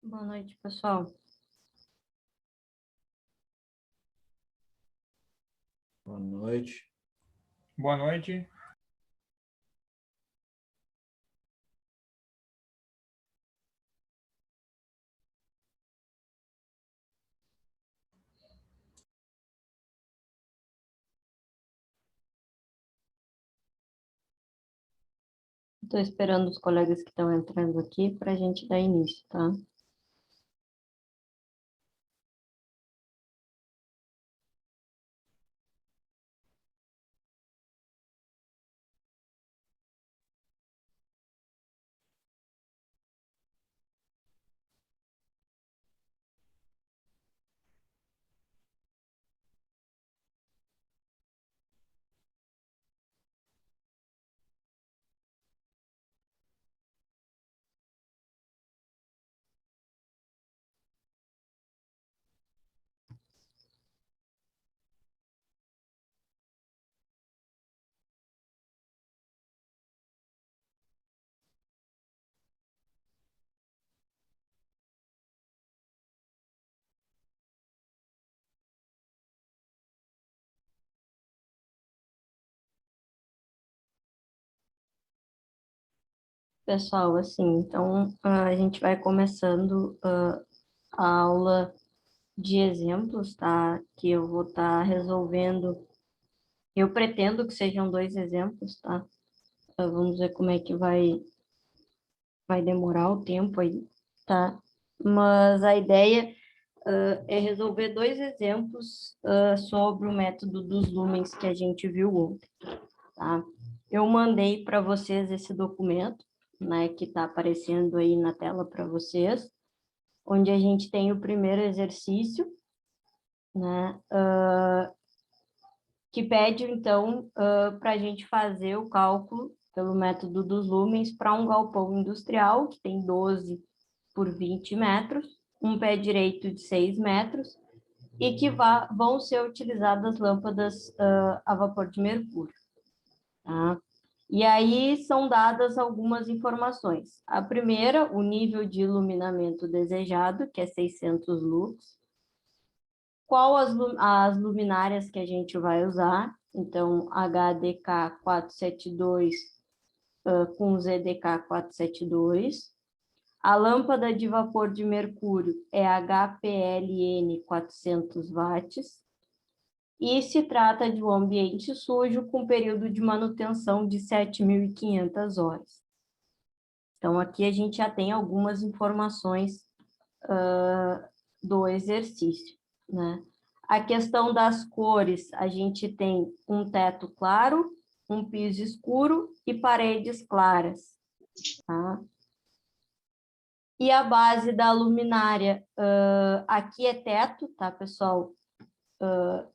Boa noite, pessoal. Boa noite. Boa noite. Estou esperando os colegas que estão entrando aqui para a gente dar início, tá? Pessoal, assim, então a gente vai começando a aula de exemplos, tá? Que eu vou estar resolvendo. Eu pretendo que sejam 2 exemplos, tá? Vamos ver como é que vai demorar o tempo aí, tá? Mas a ideia é resolver 2 exemplos sobre o método dos lumens que a gente viu ontem, tá? Eu mandei para vocês esse documento, né, que está aparecendo aí na tela para vocês, onde a gente tem o primeiro exercício, né, que pede, então, para a gente fazer o cálculo pelo método dos lumens para um galpão industrial, que tem 12 por 20 metros, um pé direito de 6 metros, e que vão ser utilizadas lâmpadas a vapor de mercúrio, tá? E aí são dadas algumas informações. A primeira, o nível de iluminamento desejado, que é 600 lux. Qual as luminárias que a gente vai usar? Então, HDK 472 com ZDK 472. A lâmpada de vapor de mercúrio é HPLN 400 watts. E se trata de um ambiente sujo com período de manutenção de 7.500 horas. Então, aqui a gente já tem algumas informações do exercício, né? A questão das cores, a gente tem um teto claro, um piso escuro e paredes claras, tá? E a base da luminária, aqui é teto, tá, pessoal?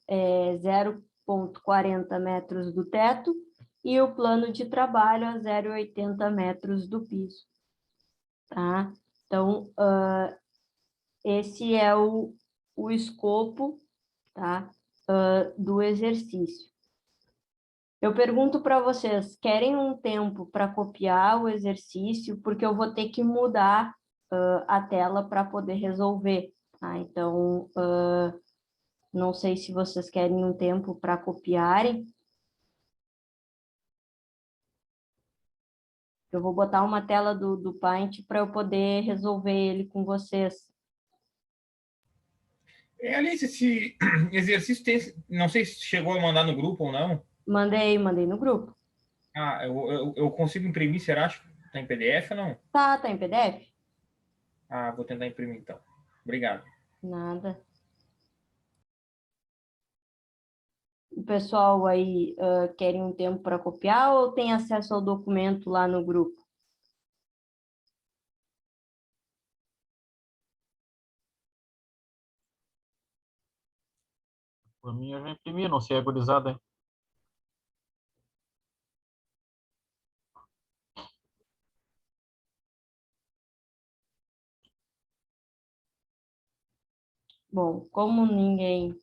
É 0,40 metros do teto e o plano de trabalho a 0,80 metros do piso, tá? Então, esse é o escopo, tá? Do exercício. Eu pergunto para vocês, querem um tempo para copiar o exercício? Porque eu vou ter que mudar a tela para poder resolver, tá? Então, não sei se vocês querem um tempo para copiarem. Eu vou botar uma tela do Paint para eu poder resolver ele com vocês. Alice, esse exercício tem, não sei se chegou a mandar no grupo ou não. Mandei no grupo. Ah, eu consigo imprimir, será? Acho que tá em PDF ou não? Tá em PDF? Ah, vou tentar imprimir então. Obrigado. Nada. O pessoal aí querem um tempo para copiar ou tem acesso ao documento lá no grupo? Por mim, eu já imprimi, não sei a gurizada, hein? Bom, como ninguém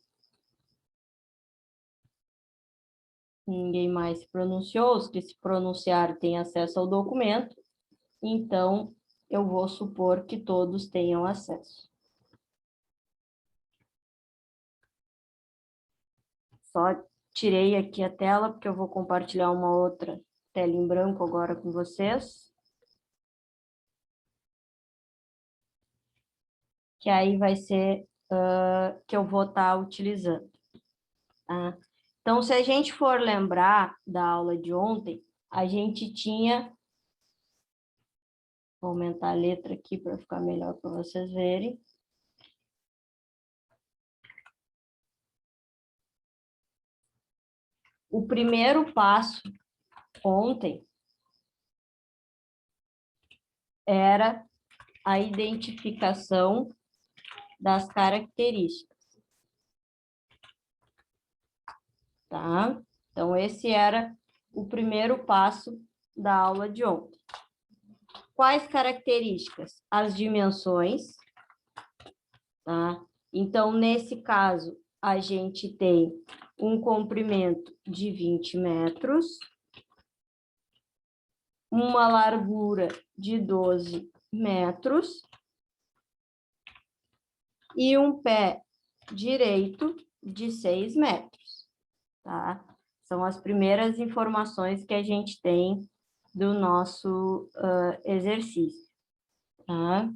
mais se pronunciou, os que se pronunciaram têm acesso ao documento, então eu vou supor que todos tenham acesso. Só tirei aqui a tela, porque eu vou compartilhar uma outra tela em branco agora com vocês. Que aí vai ser que eu vou estar utilizando. Tá? Então, se a gente for lembrar da aula de ontem, a gente tinha... Vou aumentar a letra aqui para ficar melhor para vocês verem. O primeiro passo ontem era a identificação das características. Tá? Então, esse era o primeiro passo da aula de ontem. Quais características? As dimensões. Tá? Então, nesse caso, a gente tem um comprimento de 20 metros, uma largura de 12 metros e um pé direito de 6 metros. Tá? São as primeiras informações que a gente tem do nosso exercício. Tá?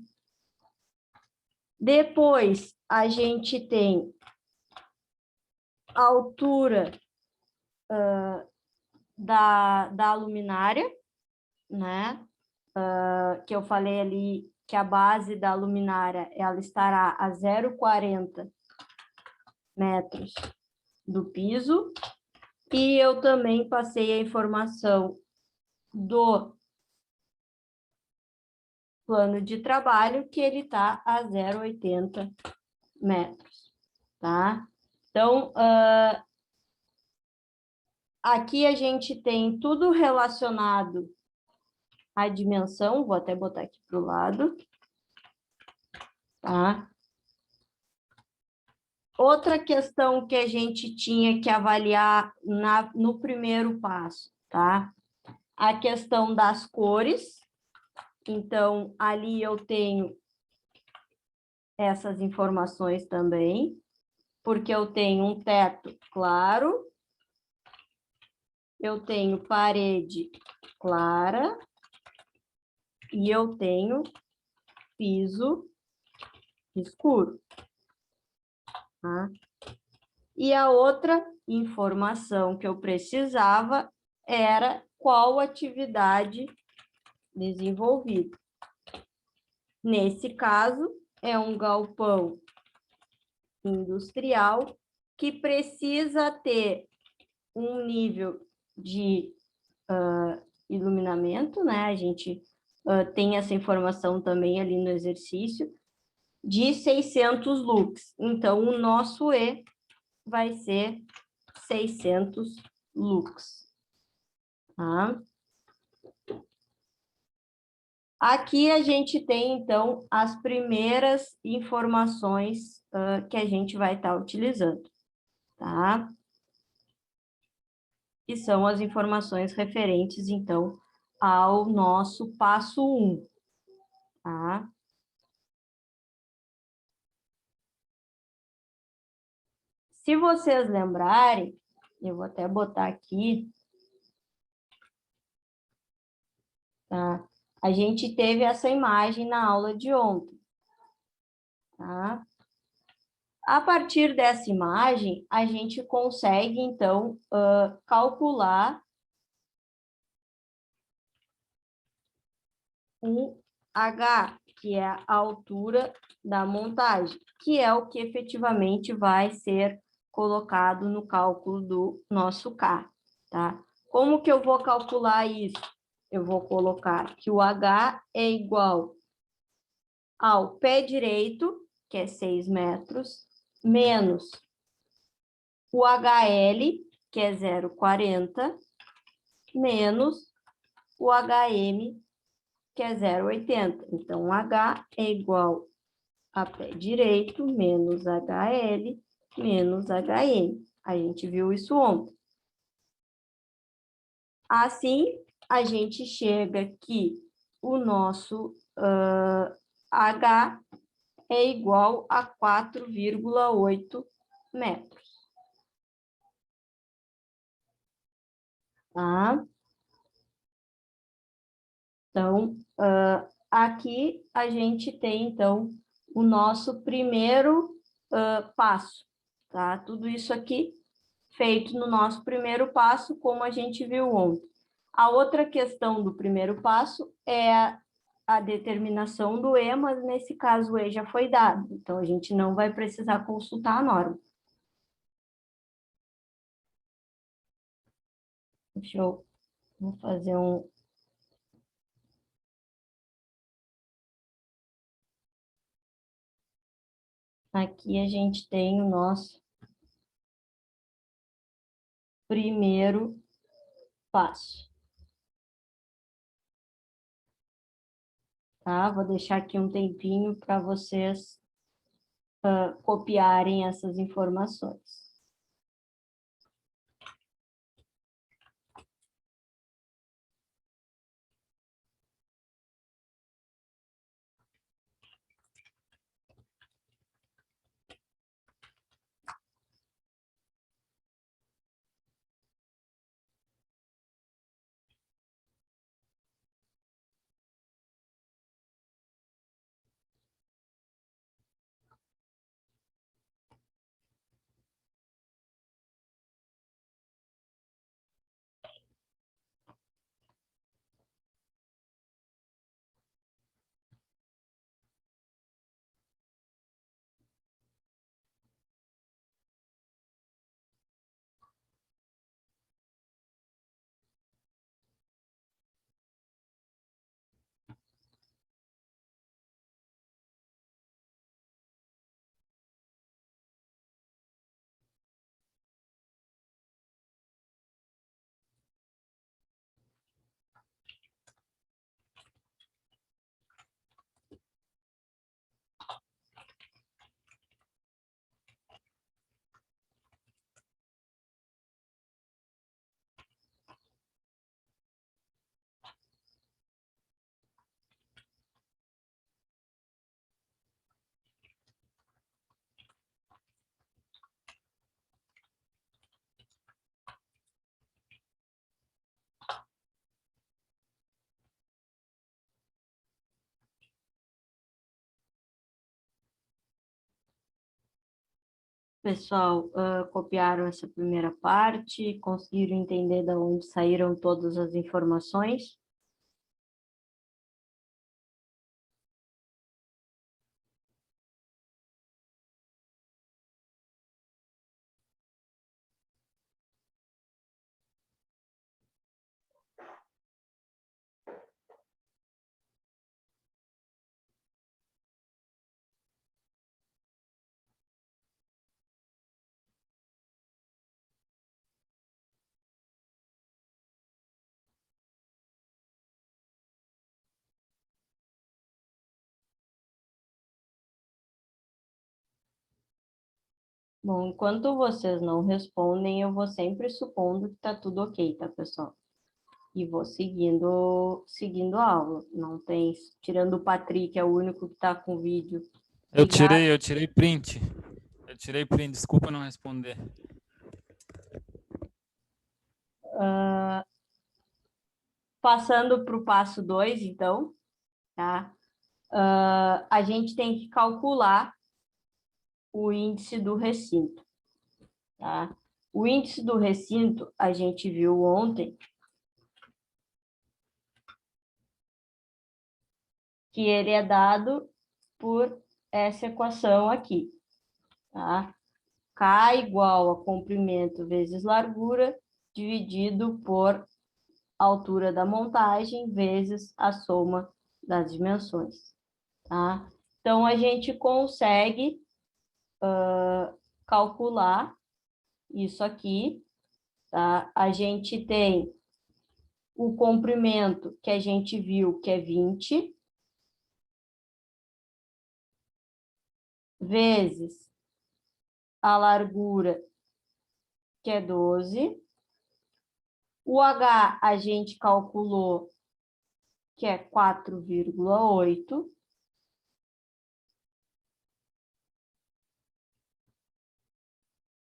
Depois, a gente tem a altura da luminária, né? Que eu falei ali que a base da luminária ela estará a 0,40 metros do piso. E eu também passei a informação do plano de trabalho, que ele está a 0,80 metros, tá? Então, aqui a gente tem tudo relacionado à dimensão, vou até botar aqui para o lado, tá? Outra questão que a gente tinha que avaliar no primeiro passo, tá? A questão das cores. Então, ali eu tenho essas informações também, porque eu tenho um teto claro, eu tenho parede clara e eu tenho piso escuro. Tá? E a outra informação que eu precisava era qual atividade desenvolvida. Nesse caso, é um galpão industrial que precisa ter um nível de iluminamento, né? A gente tem essa informação também ali no exercício, de 600 lux. Então, o nosso E vai ser 600 lux. Tá? Aqui a gente tem, então, as primeiras informações que a gente vai estar utilizando, tá? Que são as informações referentes, então, ao nosso passo 1, tá? Se vocês lembrarem, eu vou até botar aqui, tá? A gente teve essa imagem na aula de ontem, tá? A partir dessa imagem, a gente consegue, então, calcular o H, que é a altura da montagem, que é o que efetivamente vai ser colocado no cálculo do nosso K, tá? Como que eu vou calcular isso? Eu vou colocar que o H é igual ao pé direito, que é 6 metros, menos o HL, que é 0,40, menos o HM, que é 0,80. Então, H é igual a pé direito menos HL menos HM. A gente viu isso ontem. Assim, a gente chega que o nosso H é igual a 4,8 metros. Tá? Então, aqui a gente tem, então, o nosso primeiro passo, tá? Tudo isso aqui feito no nosso primeiro passo, como a gente viu ontem. A outra questão do primeiro passo é a determinação do E, mas nesse caso o E já foi dado, então a gente não vai precisar consultar a norma. Vou fazer um... Aqui a gente tem o nosso primeiro passo. Tá? Vou deixar aqui um tempinho para vocês copiarem essas informações. Pessoal, copiaram essa primeira parte, conseguiram entender de onde saíram todas as informações? Bom, enquanto vocês não respondem, eu vou sempre supondo que está tudo ok, tá, pessoal? E vou seguindo a aula. Não tem, tirando o Patrick, é o único que está com o vídeo ligado. Eu tirei print. Eu tirei print, desculpa não responder. Passando para o passo 2, então, tá? A gente tem que calcular o índice do recinto, tá? O índice do recinto, a gente viu ontem, que ele é dado por essa equação aqui, tá? K igual a comprimento vezes largura, dividido por altura da montagem, vezes a soma das dimensões, tá? Então, a gente consegue calcular isso aqui, tá? A gente tem o comprimento que a gente viu, que é 20, vezes a largura, que é 12. O H a gente calculou que é 4,8.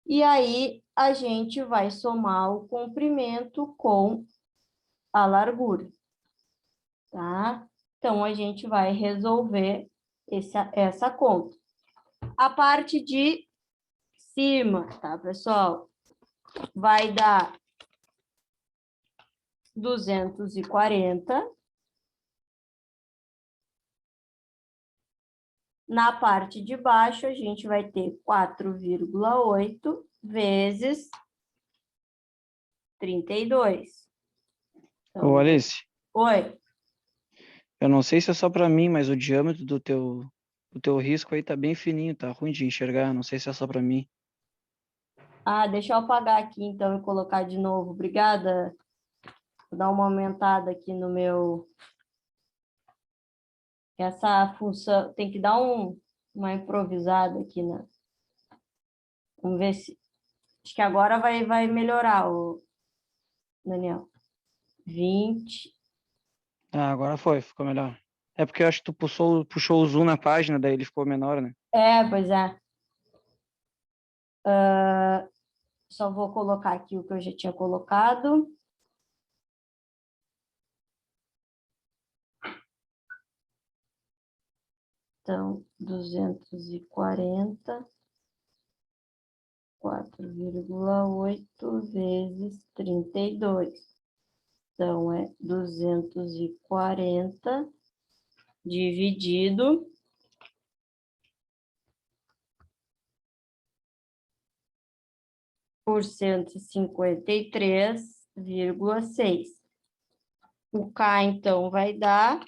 E aí, a gente vai somar o comprimento com a largura, tá? Então, a gente vai resolver essa conta. A parte de cima, tá, pessoal? Vai dar 240. Na parte de baixo, a gente vai ter 4,8 vezes 32. Então, Ô, Alice, oi. eu não sei se é só para mim, mas o diâmetro do teu risco aí tá bem fininho, tá ruim de enxergar, não sei se é só para mim. Ah, deixa eu apagar aqui, então, e colocar de novo. Obrigada. Vou dar uma aumentada aqui no meu... Essa função... Tem que dar uma improvisada aqui, né? Vamos ver se... Acho que agora vai melhorar, o Daniel. 20. Ah, agora ficou melhor. É porque eu acho que tu puxou o zoom na página, daí ele ficou menor, né? Pois é. Só vou colocar aqui o que eu já tinha colocado. Então, 240, 4,8 vezes 32. Então, é 240 dividido por 153,6. O K, então, vai dar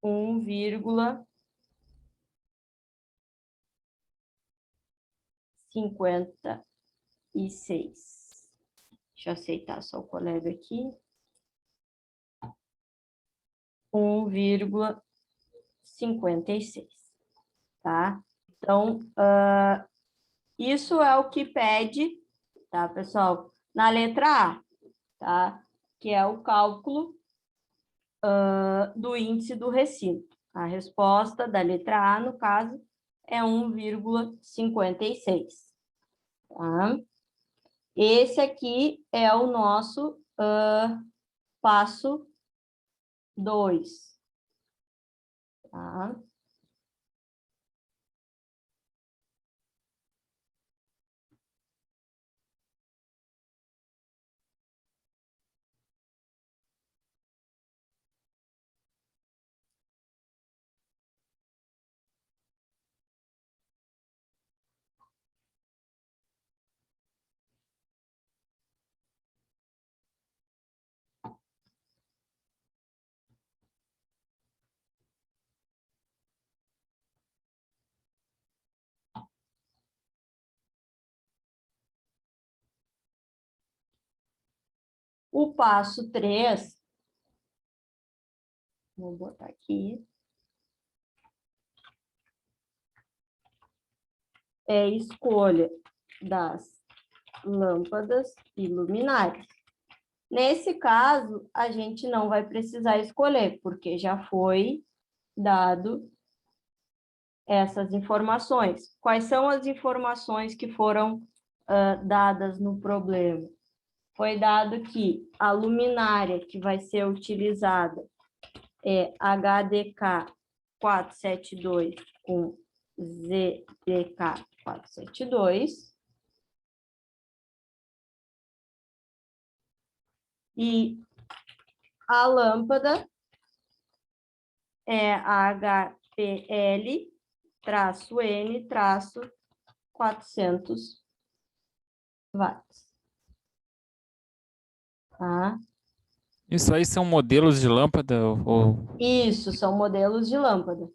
1,56. Deixa eu aceitar só o colega aqui. 1,56, tá? Então, isso é o que pede, tá, pessoal? Na letra A, tá? Que é o cálculo do índice do recinto. A resposta da letra A, no caso, é 1,56, tá? Esse aqui é o nosso passo 2, tá? O passo 3, vou botar aqui, é a escolha das lâmpadas e luminárias. Nesse caso, a gente não vai precisar escolher, porque já foi dado essas informações. Quais são as informações que foram dadas no problema? Foi dado que a luminária que vai ser utilizada é HDK 472 com ZDK 472. E a lâmpada é a HPL-N-400 watts. Tá? Isso aí são modelos de lâmpada ou Isso, são modelos de lâmpada.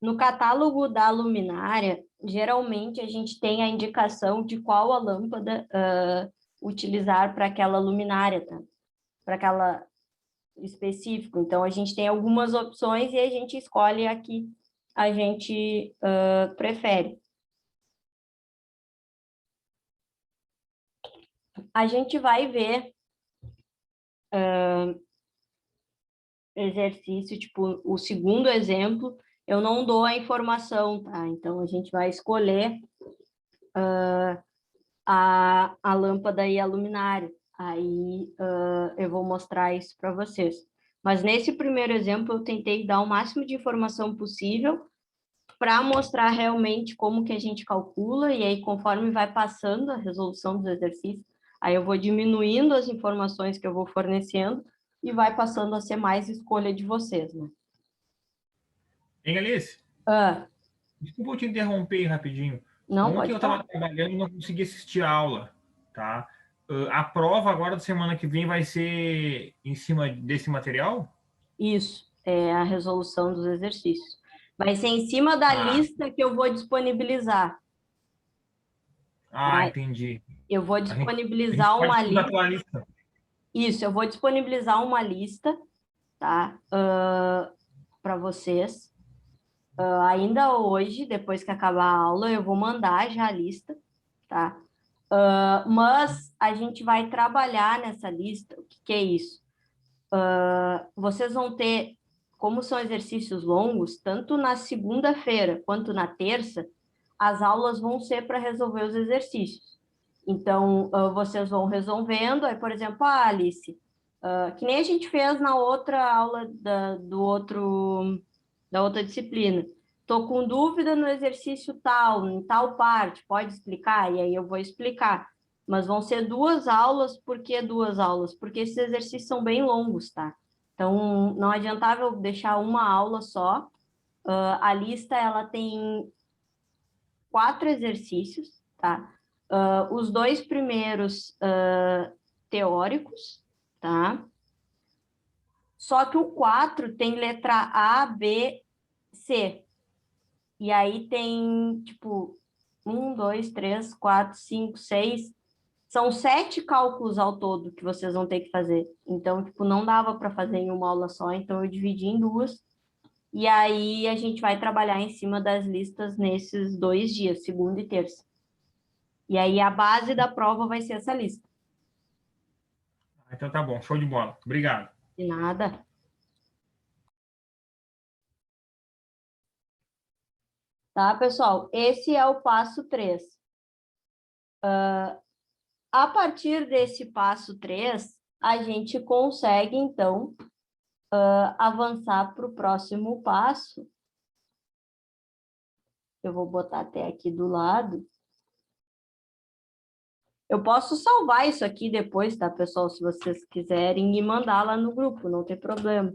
No catálogo da luminária, geralmente a gente tem a indicação de qual a lâmpada utilizar para aquela luminária, tá? Para aquela específico. Então, a gente tem algumas opções e a gente escolhe a que a gente prefere. A gente vai ver exercício, tipo, o segundo exemplo, eu não dou a informação, tá? Então, a gente vai escolher a lâmpada e a luminária. Aí, eu vou mostrar isso para vocês. Mas nesse primeiro exemplo, eu tentei dar o máximo de informação possível para mostrar realmente como que a gente calcula, e aí, conforme vai passando a resolução dos exercícios, aí eu vou diminuindo as informações que eu vou fornecendo e vai passando a ser mais escolha de vocês, né? Hein, Alice? Desculpa eu te interromper rapidinho. Não, Ontem pode eu estava falar. trabalhando e não consegui assistir a aula, tá? A prova agora da semana que vem vai ser em cima desse material? Isso, é a resolução dos exercícios. Vai ser em cima da lista que eu vou disponibilizar. Tá? Entendi. Eu vou A gente disponibilizar pode uma estudar lista. pela lista. Isso, eu vou disponibilizar uma lista, tá? Para vocês. Ainda hoje, depois que acabar a aula, eu vou mandar já a lista, tá? Mas a gente vai trabalhar nessa lista. O que é isso? Vocês vão ter, como são exercícios longos, tanto na segunda-feira quanto na terça, as aulas vão ser para resolver os exercícios. Então, vocês vão resolvendo, aí, por exemplo, a Alice, que nem a gente fez na outra aula da outra disciplina. Estou com dúvida no exercício tal, em tal parte, pode explicar? E aí eu vou explicar. Mas vão ser 2 aulas, por que 2 aulas? Porque esses exercícios são bem longos, tá? Então, não adiantava eu deixar uma aula só. A lista, ela tem 4 exercícios, tá? Os 2 primeiros teóricos, tá? Só que o 4 tem letra A, B, C. E aí tem, tipo, 1, 2, 3, 4, 5, 6. São 7 cálculos ao todo que vocês vão ter que fazer. Então, tipo, não dava para fazer em uma aula só, então eu dividi em 2. E aí a gente vai trabalhar em cima das listas nesses 2 dias, segunda e terça. E aí a base da prova vai ser essa lista. Então tá bom, show de bola. Obrigado. De nada. Tá, pessoal? Esse é o passo 3. A partir desse passo 3, a gente consegue, então, avançar para o próximo passo. Eu vou botar até aqui do lado. Eu posso salvar isso aqui depois, tá, pessoal? Se vocês quiserem e mandar lá no grupo, não tem problema.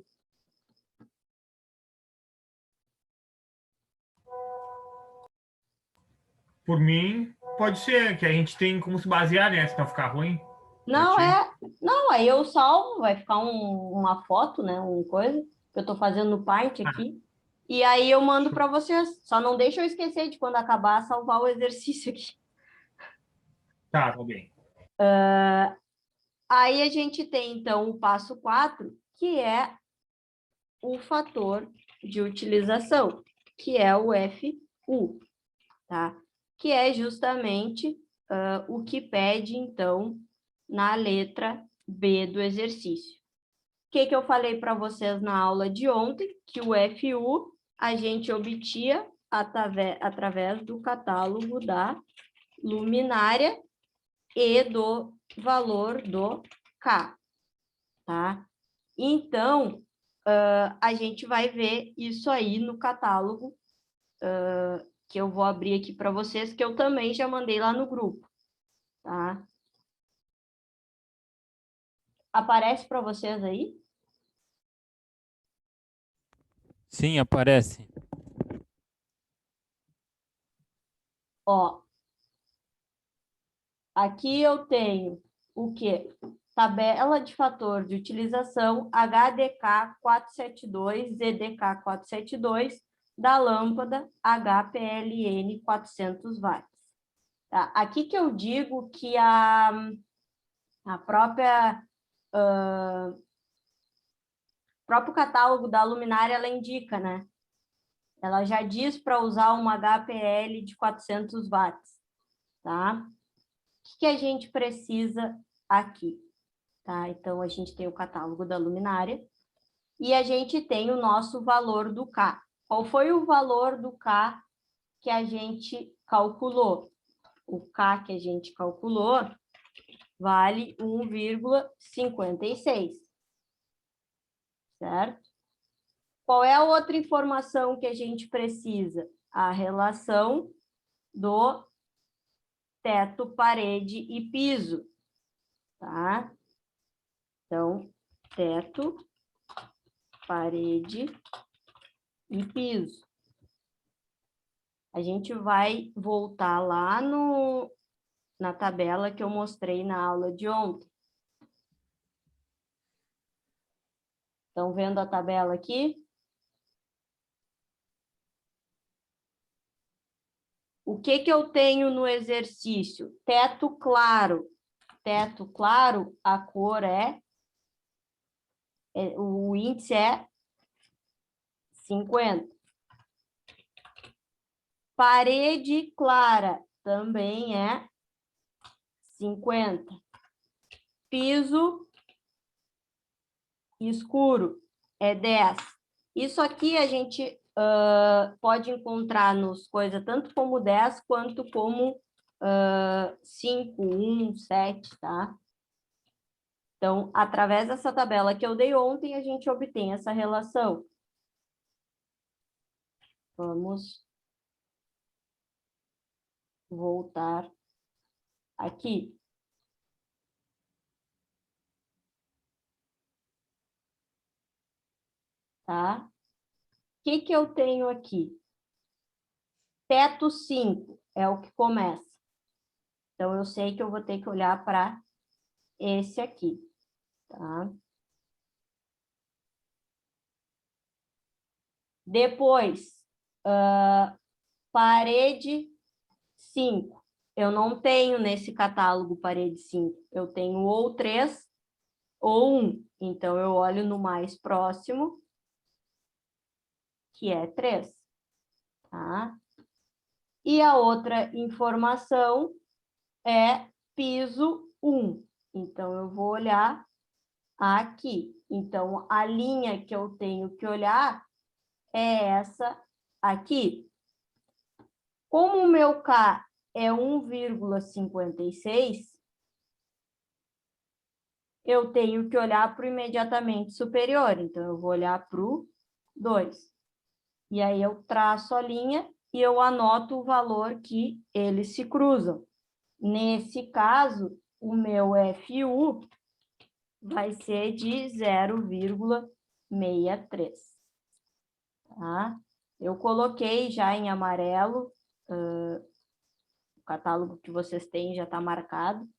Por mim, pode ser, que a gente tem como se basear, né? Se não ficar ruim. Não, aí eu salvo, vai ficar uma foto, né, uma coisa, que eu tô fazendo no Paint aqui, e aí eu mando para vocês. Só não deixa eu esquecer de quando acabar, salvar o exercício aqui. Tá bem. Aí a gente tem, então, o passo 4, que é o fator de utilização, que é o FU, tá? Que é justamente o que pede, então, na letra B do exercício. O que eu falei para vocês na aula de ontem? Que o FU a gente obtinha através do catálogo da luminária e do valor do K, tá? Então, a gente vai ver isso aí no catálogo que eu vou abrir aqui para vocês, que eu também já mandei lá no grupo, tá? Aparece para vocês aí? Sim, aparece. Ó, aqui eu tenho o quê? Tabela de fator de utilização HDK 472, ZDK 472, da lâmpada HPLN 400 watts. Tá? Aqui que eu digo que a própria próprio catálogo da luminária, ela indica, né? Ela já diz para usar uma HPL de 400 watts, tá? O que a gente precisa aqui? Tá? Então, a gente tem o catálogo da luminária e a gente tem o nosso valor do K. Qual foi o valor do K que a gente calculou? O K que a gente calculou vale 1,56, certo? Qual é a outra informação que a gente precisa? A relação do teto, parede e piso, tá? Então, teto, parede e piso. A gente vai voltar lá na tabela que eu mostrei na aula de ontem. Estão vendo a tabela aqui? O que eu tenho no exercício? Teto claro. Teto claro, a cor o índice é 50. Parede clara também é 50. Piso escuro é 10. Isso aqui a gente pode encontrar nos coisas tanto como 10 quanto como 5, 1, 7, tá? Então, através dessa tabela que eu dei ontem, a gente obtém essa relação. Vamos voltar aqui. Tá? O que eu tenho aqui? Teto 5 é o que começa. Então, eu sei que eu vou ter que olhar para esse aqui, tá? Depois, parede 5. Eu não tenho nesse catálogo parede 5. Eu tenho ou 3 ou 1. Então, eu olho no mais próximo, que é 3. Tá? E a outra informação é piso 1. Então, eu vou olhar aqui. Então, a linha que eu tenho que olhar é essa aqui. Como o meu K é 1,56, eu tenho que olhar para o imediatamente superior. Então, eu vou olhar para o 2. E aí, eu traço a linha e eu anoto o valor que eles se cruzam. Nesse caso, o meu FU vai ser de 0,63. Tá? Eu coloquei já em amarelo, o catálogo que vocês têm já está marcado,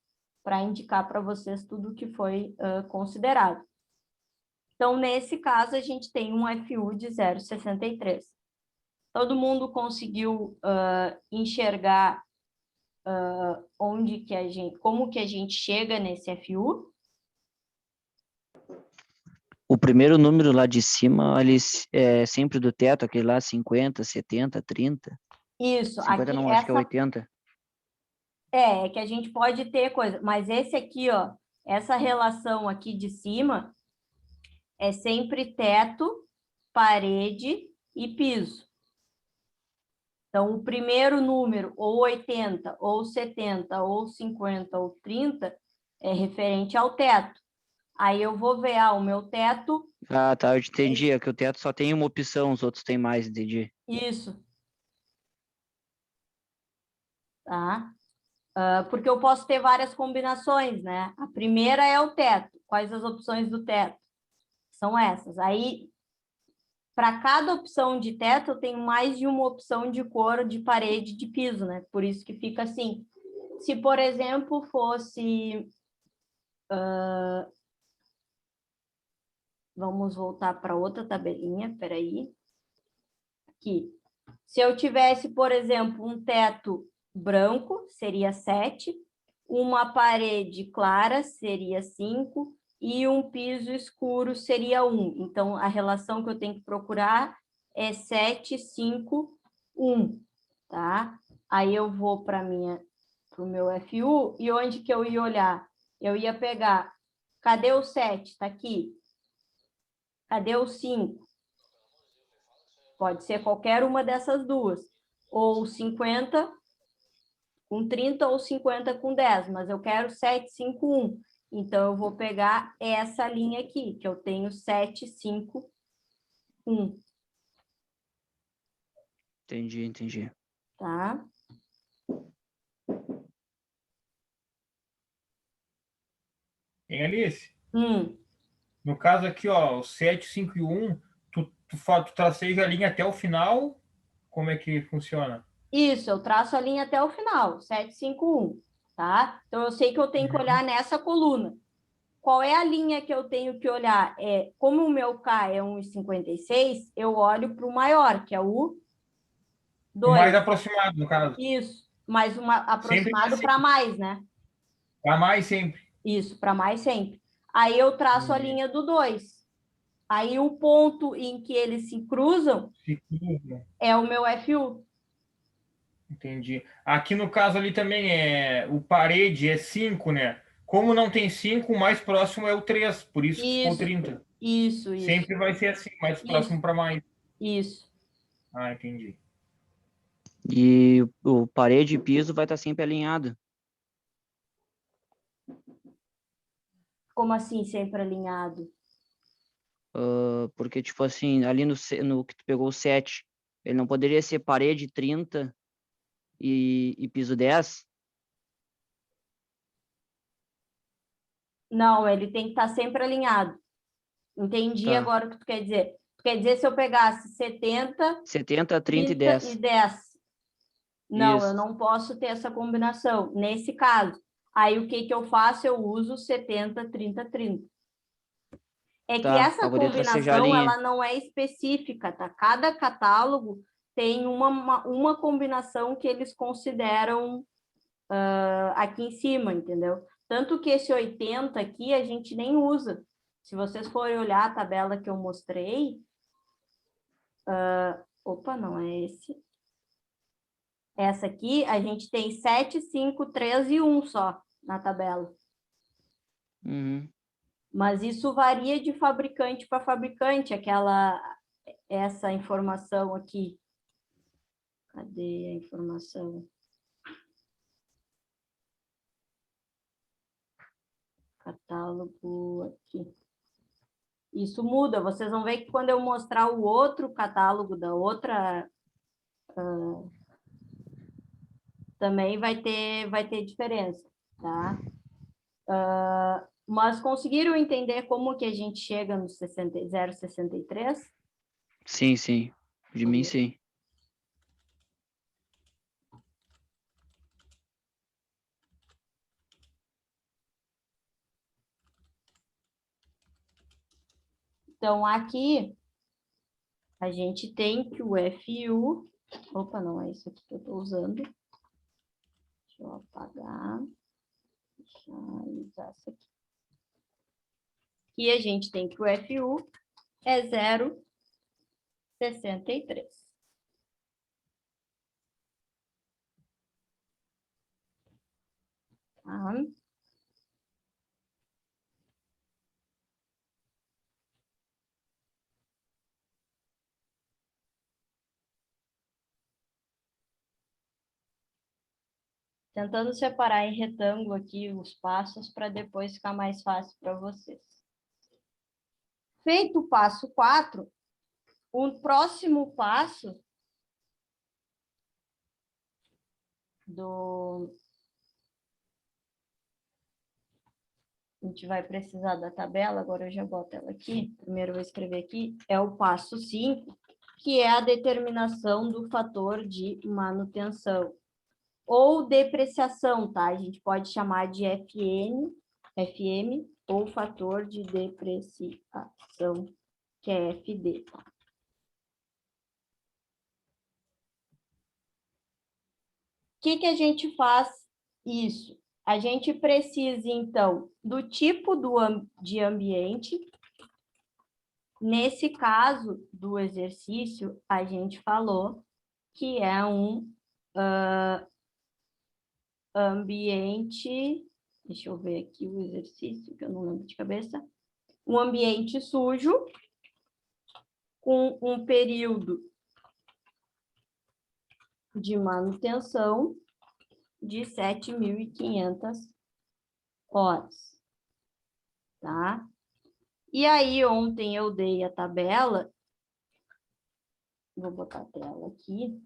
para indicar para vocês tudo o que foi considerado. Então, nesse caso, a gente tem um FU de 0,63. Todo mundo conseguiu enxergar como que a gente chega nesse FU? O primeiro número lá de cima, ele é sempre do teto, aquele lá 50, 70, 30. Isso. 50 aqui, não, acho que é 80. É que a gente pode ter coisa, mas esse aqui, ó, essa relação aqui de cima é sempre teto, parede e piso. Então, o primeiro número, ou 80, ou 70, ou 50, ou 30, é referente ao teto. Aí eu vou ver, o meu teto... Ah, tá, eu entendi. É que o teto só tem uma opção, os outros têm mais, entendi. Isso. Tá? Porque eu posso ter várias combinações, né? A primeira é o teto. Quais as opções do teto? São essas. Aí, para cada opção de teto, eu tenho mais de uma opção de cor, de parede, de piso, né? Por isso que fica assim. Se, por exemplo, fosse... vamos voltar para outra tabelinha, peraí. que se eu tivesse, por exemplo, um teto branco, seria 7, uma parede clara seria 5 e um piso escuro seria 1. Então, a relação que eu tenho que procurar é 7, 5, 1, tá? Aí eu vou para o meu FU, e onde que eu ia olhar? Eu ia pegar, cadê o 7? Está aqui. Cadê o 5? Pode ser qualquer uma dessas duas. Ou 50 com 30 ou 50 com 10, mas eu quero 7, 5, 1. Então, eu vou pegar essa linha aqui, que eu tenho 7, 5, 1. Entendi. Tá? Hein, Alice? Hum. No caso aqui, ó, o 7, 5 e 1, tu traceja a linha até o final? Como é que funciona? Isso, eu traço a linha até o final, 7, 5, 1, tá? Então, eu sei que eu tenho que olhar nessa coluna. Qual é a linha que eu tenho que olhar? Como o meu K é 1,56, eu olho para o maior, que é o O 2. mais aproximado, no caso. Isso, mas Sempre aproximado assim. para mais, né? A mais sempre. Isso, para mais sempre. Aí eu traço a Entendi. linha do 2. Aí o ponto em que eles se cruzam Se cruza. é o meu FU. Entendi. Aqui no caso ali também o parede é 5, né? Como não tem 5, o mais próximo é o 3, por isso que ficou Isso, 30. isso. Sempre vai ser assim, mais próximo Isso, para mais. isso. Ah, entendi. E o parede e piso vai estar sempre alinhado. Como assim, sempre alinhado? Porque, tipo assim, ali no que tu pegou o 7, ele não poderia ser parede 30 e piso 10? Não, ele tem que estar sempre alinhado. Entendi Tá. agora o que tu quer dizer. Tu quer dizer se eu pegasse 70, 70, 30 e 30 e 10. 10. Não, eu Isso. não posso ter essa combinação, nesse caso. Aí, o que eu faço? Eu uso 70, 30, 30. É que Tá, essa para poder tracejar a combinação, linha. ela não é específica, tá? Cada catálogo tem uma combinação que eles consideram aqui em cima, entendeu? Tanto que esse 80 aqui a gente nem usa. Se vocês forem olhar a tabela que eu mostrei... Opa, não é esse. Essa aqui, a gente tem 7, 5, 3 e 1 só na tabela. Uhum. Mas isso varia de fabricante para fabricante, essa informação aqui. Cadê a informação? Catálogo aqui. Isso muda, vocês vão ver que quando eu mostrar o outro catálogo da outra, também vai ter diferença, tá? Mas conseguiram entender como que a gente chega no 0,63? Sim. De mim, sim. Então, aqui, a gente tem que o FU... Opa, não é isso aqui que eu estou usando. Deixa eu apagar. Deixa eu usar isso aqui. E a gente tem que o FU é 0,63. Tá? Tentando separar em retângulo aqui os passos para depois ficar mais fácil para vocês. Feito o passo 4, o próximo passo a gente vai precisar da tabela, agora eu já boto ela aqui. Primeiro eu vou escrever aqui, é o passo 5, que é a determinação do fator de manutenção. Ou depreciação, tá? A gente pode chamar de FM, ou fator de depreciação, que é FD. que a gente faz isso? A gente precisa, então, do tipo de ambiente. Nesse caso do exercício, a gente falou que é um ambiente... Deixa eu ver aqui o exercício, que eu não lembro de cabeça. Um ambiente sujo, com um período de manutenção de 7.500 horas, tá? E aí, ontem eu dei a tabela, vou botar a tela aqui.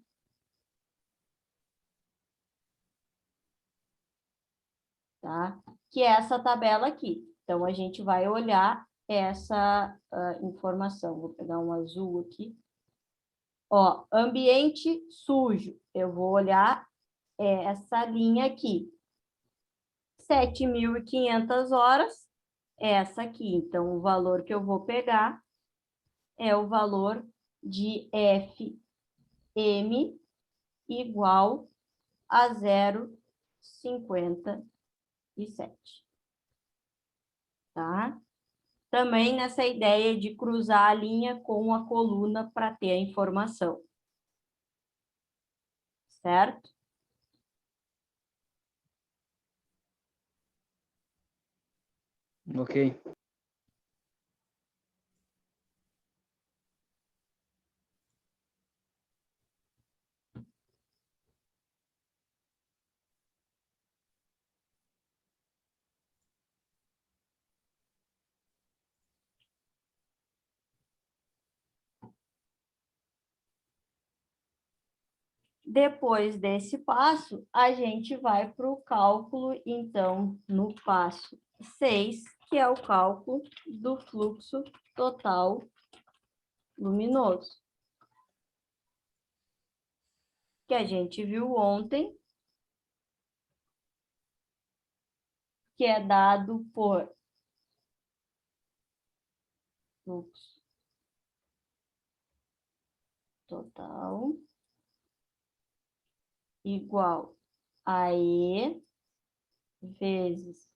Tá? Que é essa tabela aqui. Então, a gente vai olhar essa informação. Vou pegar um azul aqui. Ó, ambiente sujo. Eu vou olhar essa linha aqui. 7.500 horas, essa aqui. Então, o valor que eu vou pegar é o valor de FM igual a 0,57. Tá? Também nessa ideia de cruzar a linha com a coluna para ter a informação. Certo? Ok. Depois desse passo, a gente vai para o cálculo, então, no passo 6, que é o cálculo do fluxo total luminoso. Que a gente viu ontem, que é dado por fluxo total igual a E vezes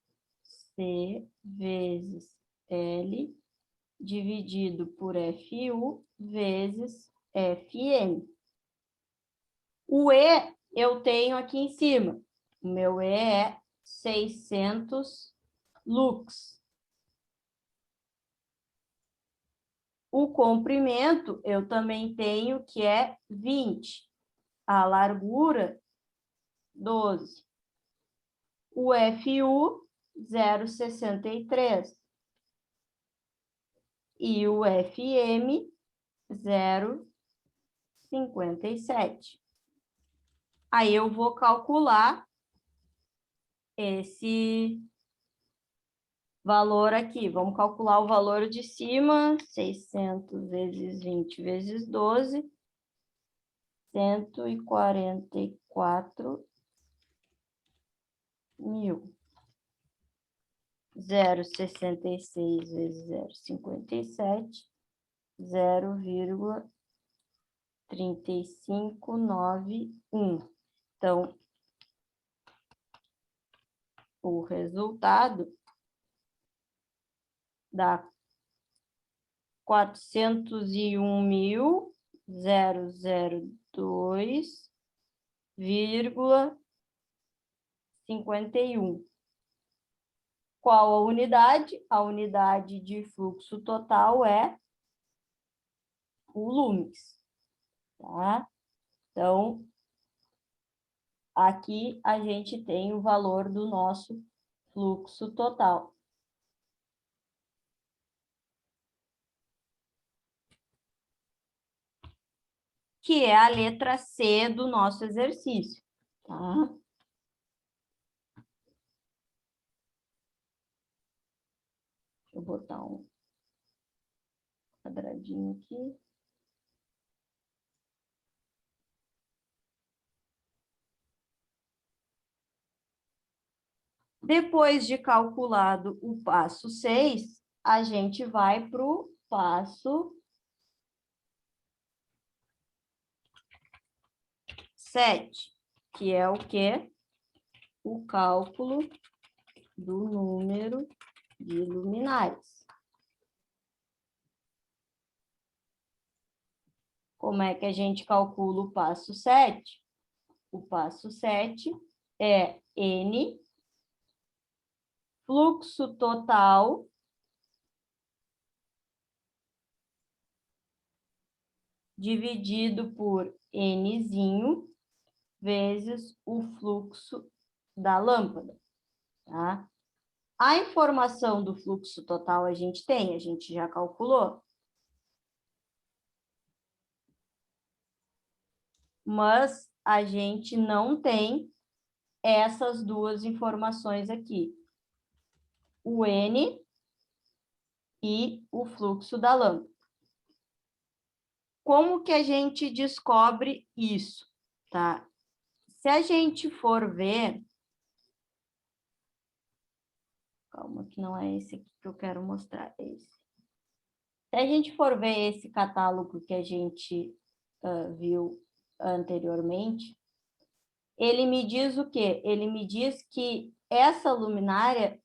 C vezes L dividido por FU vezes FM. O E eu tenho aqui em cima. O meu E é 600 lux. O comprimento eu também tenho que é 20. A largura, 12. O FU, 0,63. E o FM, 0,57. Aí eu vou calcular esse valor aqui. Vamos calcular o valor de cima, 600 vezes 20 vezes 12, 144 mil. 0,66 vezes 0,57, 0,3591. Então, o resultado dá 401.002,51. Qual a unidade? A unidade de fluxo total é o lumens, tá? Então, aqui a gente tem o valor do nosso fluxo total. Que é a letra C do nosso exercício, tá? Deixa eu botar um quadradinho aqui. Depois de calculado o passo 6, a gente vai para o passo 7. que é o quê? O cálculo do número de luminárias. Como é que a gente calcula o passo 7? O passo 7 é N, fluxo total dividido por Nzinho vezes o fluxo da lâmpada, tá? A informação do fluxo total a gente já calculou. Mas a gente não tem essas duas informações aqui. O N e o fluxo da lâmpada. Como que a gente descobre isso, tá? Se a gente for ver... Calma, que não é esse aqui que eu quero mostrar, é esse. Se a gente for ver esse catálogo que a gente viu anteriormente, ele me diz o quê? Ele me diz que essa luminária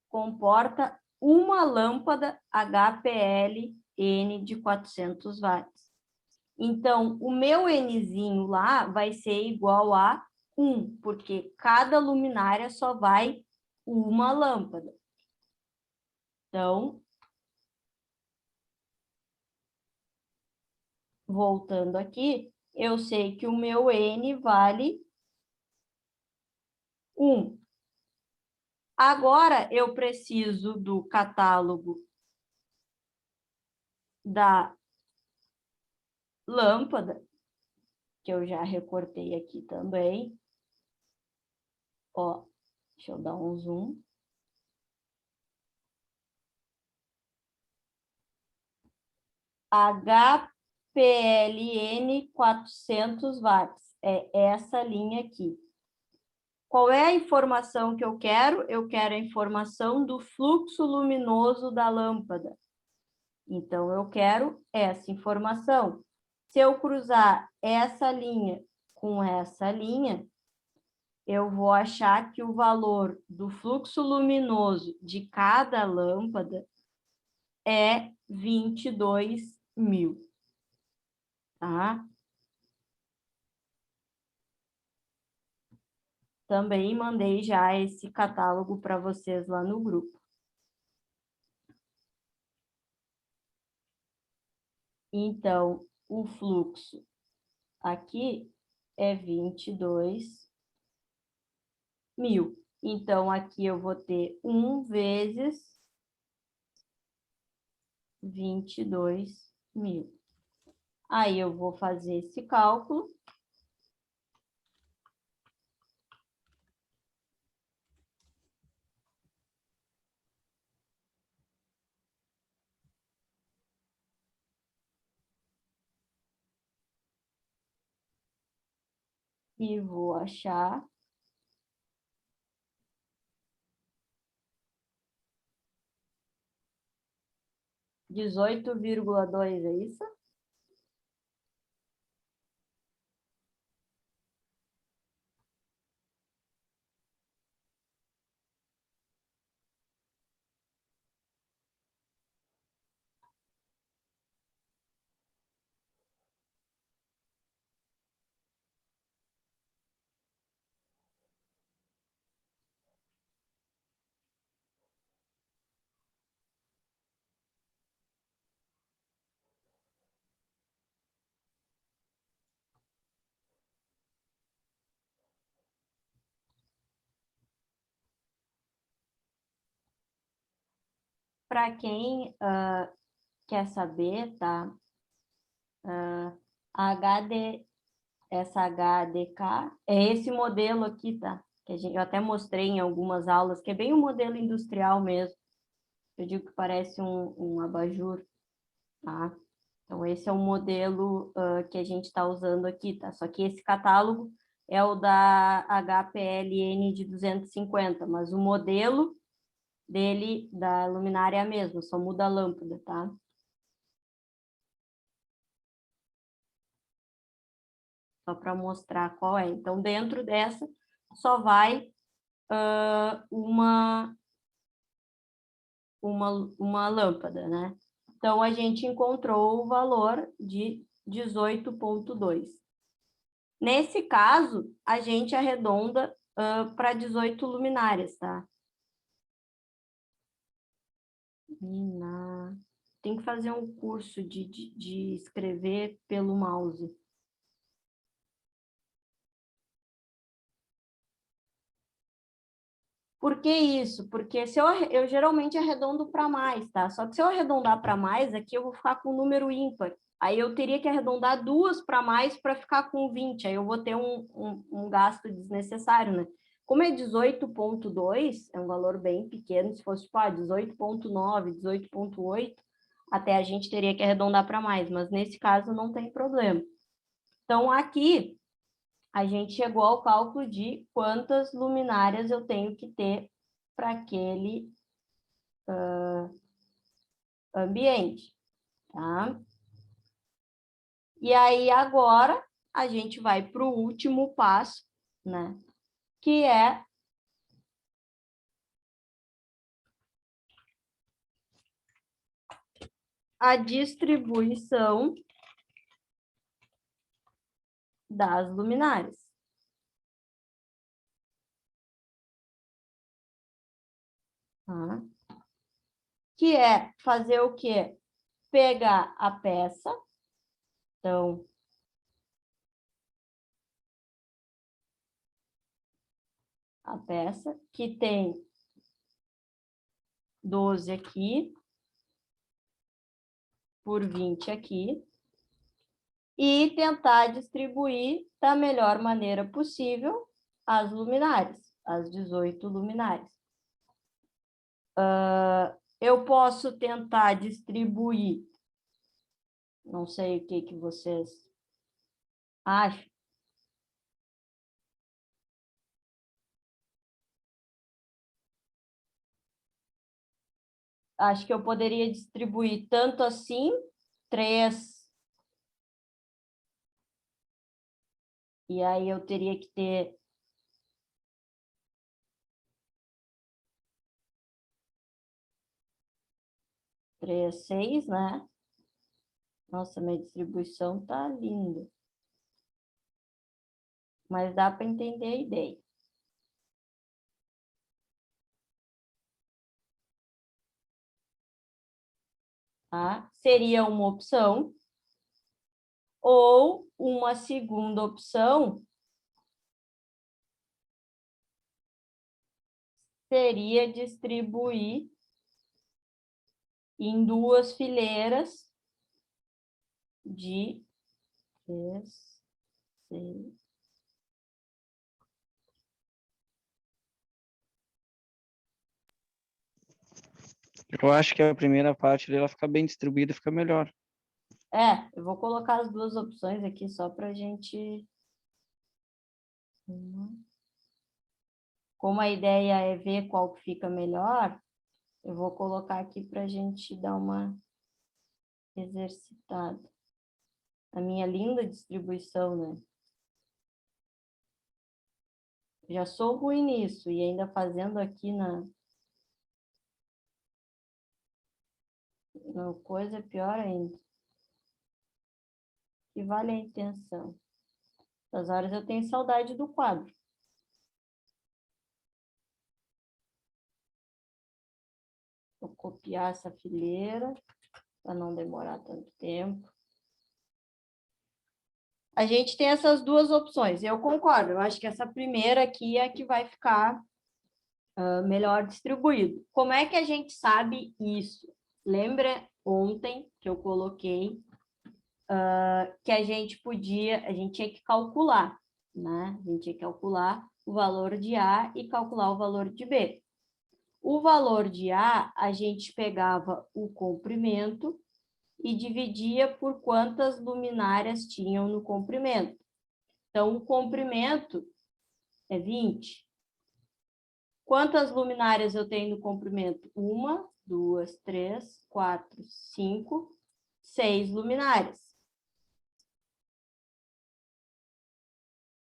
comporta uma lâmpada HPLN de 400 watts. Então, o meu Nzinho lá vai ser igual a 1, porque cada luminária só vai uma lâmpada. Então, voltando aqui, eu sei que o meu N vale 1. Agora, eu preciso do catálogo da lâmpada, que eu já recortei aqui também. Ó, deixa eu dar um zoom. HPLN 400 watts. É essa linha aqui. Qual é a informação que eu quero? Eu quero a informação do fluxo luminoso da lâmpada. Então, eu quero essa informação. Se eu cruzar essa linha com essa linha, eu vou achar que o valor do fluxo luminoso de cada lâmpada é 22.000. Tá? Também mandei já esse catálogo para vocês lá no grupo. Então, o fluxo aqui é 22.000. Então, aqui eu vou ter 1 vezes 22.000. Aí eu vou fazer esse cálculo. E vou achar 18,2, é isso? Para quem quer saber, tá? Essa HDK é esse modelo aqui, tá? Que eu até mostrei em algumas aulas, que é bem um modelo industrial mesmo. Eu digo que parece um abajur, tá? Então, esse é o modelo que a gente está usando aqui, tá? Só que esse catálogo é o da HPLN de 250, mas o modelo dele, da luminária é a mesma, só muda a lâmpada, tá? só para mostrar qual é. Então, dentro dessa, só vai uma lâmpada, né? Então, a gente encontrou o valor de 18,2. Nesse caso, a gente arredonda para 18 luminárias, tá? Tem que fazer um curso de escrever pelo mouse. Por que isso? Porque se eu geralmente arredondo para mais, tá? Só que se eu arredondar para mais, aqui eu vou ficar com um número ímpar. Aí eu teria que arredondar 2 para mais para ficar com 20. Aí eu vou ter um gasto desnecessário, né? Como é 18,2, é um valor bem pequeno. Se fosse, tipo, 18,9, 18,8, até a gente teria que arredondar para mais. Mas nesse caso não tem problema. Então, aqui, a gente chegou ao cálculo de quantas luminárias eu tenho que ter para aquele ambiente, tá? E aí, agora, a gente vai para o último passo, né? Que é a distribuição das luminárias. Tá? Que é fazer o quê? Pegar a peça, então, a peça que tem 12 aqui, por 20 aqui, e tentar distribuir da melhor maneira possível as luminárias, as 18 luminárias. Eu posso tentar distribuir, não sei o que vocês acham. Acho que eu poderia distribuir tanto assim, 3. E aí eu teria que ter 3, 6, né? Nossa, minha distribuição tá linda. Mas dá para entender a ideia. Tá? Seria uma opção. Ou uma segunda opção seria distribuir em 2 fileiras de 3, 6. Eu acho que a primeira parte dela fica bem distribuída, fica melhor. Eu vou colocar as 2 opções aqui só para a gente... Como a ideia é ver qual que fica melhor, eu vou colocar aqui para a gente dar uma exercitada. A minha linda distribuição, né? Já sou ruim nisso, e ainda fazendo aqui na coisa é pior ainda. Que vale a intenção. Essas horas eu tenho saudade do quadro. Vou copiar essa fileira, para não demorar tanto tempo. A gente tem essas 2 opções. Eu concordo, eu acho que essa primeira aqui é a que vai ficar melhor distribuído. Como é que a gente sabe isso? Lembra ontem que eu coloquei que a gente tinha que calcular, né? A gente tinha que calcular o valor de A e calcular o valor de B. O valor de A gente pegava o comprimento e dividia por quantas luminárias tinham no comprimento. Então, o comprimento é 20. Quantas luminárias eu tenho no comprimento? 1, 2, 3, 4, 5, 6 luminárias.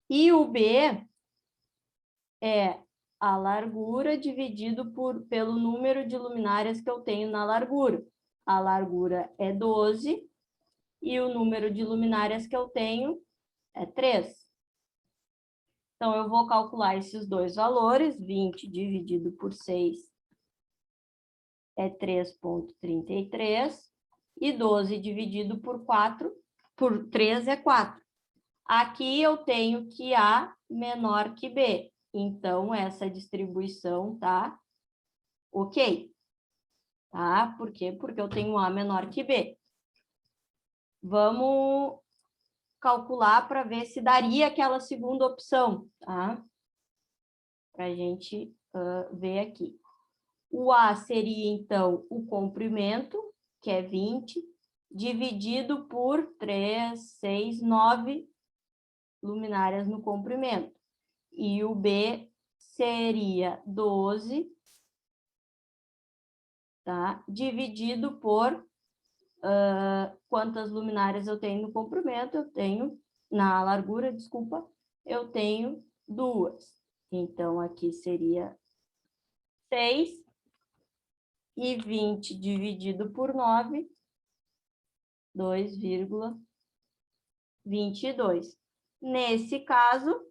E o B é a largura dividido pelo número de luminárias que eu tenho na largura. A largura é 12 e o número de luminárias que eu tenho é 3. Então, eu vou calcular esses dois valores, 20 dividido por 6 é 3,33, e 12 dividido por 3 é 4. Aqui eu tenho que A menor que B, então essa distribuição tá ok. Tá? Por quê? Porque eu tenho A menor que B. Vamos calcular para ver se daria aquela segunda opção, tá? Para a gente ver aqui. O A seria, então, o comprimento, que é 20, dividido por 3, 6, 9 luminárias no comprimento. E o B seria 12, tá? Dividido por quantas luminárias eu tenho no comprimento, eu tenho, na largura, desculpa, eu tenho 2. Então, aqui seria 6, e 20 dividido por 9, 2,22. Nesse caso,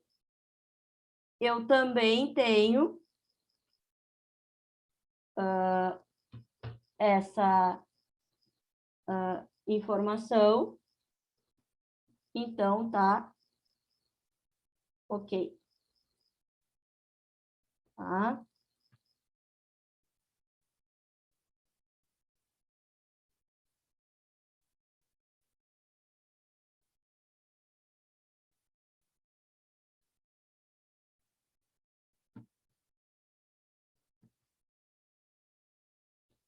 eu também tenho essa informação, então tá ok. Tá?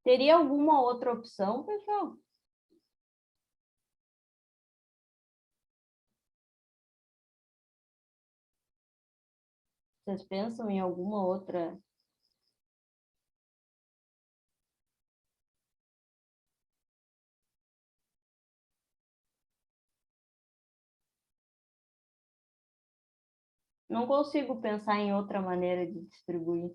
Teria alguma outra opção, pessoal? Vocês pensam em alguma outra? Não consigo pensar em outra maneira de distribuir.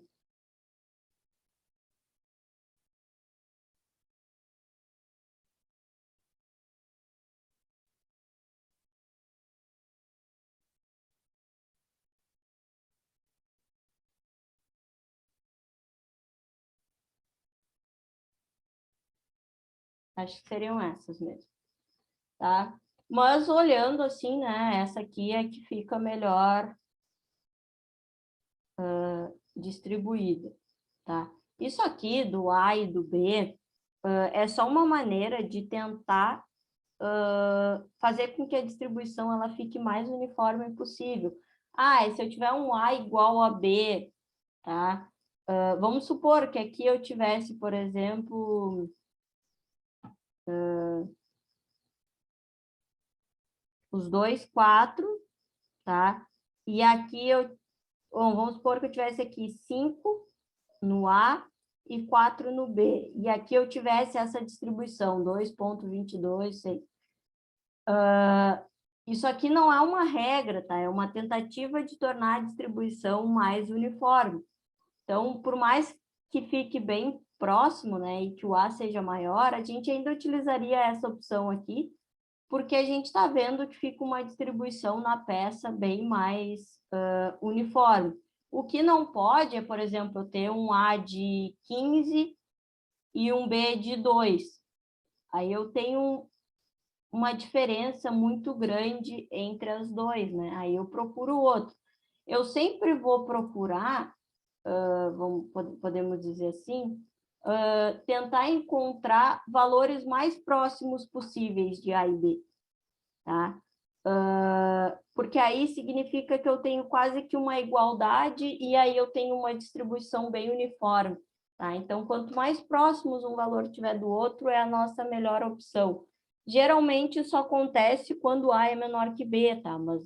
Acho que seriam essas mesmo, tá? Mas olhando assim, né, essa aqui é que fica melhor distribuída, tá? Isso aqui do A e do B é só uma maneira de tentar fazer com que a distribuição ela fique mais uniforme possível. Ah, e se eu tiver um A igual a B, tá? Vamos supor que aqui eu tivesse, por exemplo, os dois 4, tá? E aqui bom, vamos supor que eu tivesse aqui 5 no A e 4 no B. E aqui eu tivesse essa distribuição, 2,22, sei. Isso aqui não é uma regra, tá? É uma tentativa de tornar a distribuição mais uniforme. Então, por mais que fique bem próximo, né, e que o A seja maior, a gente ainda utilizaria essa opção aqui, porque a gente está vendo que fica uma distribuição na peça bem mais uniforme. O que não pode é, por exemplo, eu ter um A de 15 e um B de 2. Aí eu tenho uma diferença muito grande entre as dois, né? Aí eu procuro outro. Eu sempre vou procurar, podemos dizer assim, tentar encontrar valores mais próximos possíveis de A e B, tá? Porque aí significa que eu tenho quase que uma igualdade e aí eu tenho uma distribuição bem uniforme, tá? Então, quanto mais próximos um valor tiver do outro, é a nossa melhor opção. Geralmente, isso acontece quando A é menor que B, tá? Mas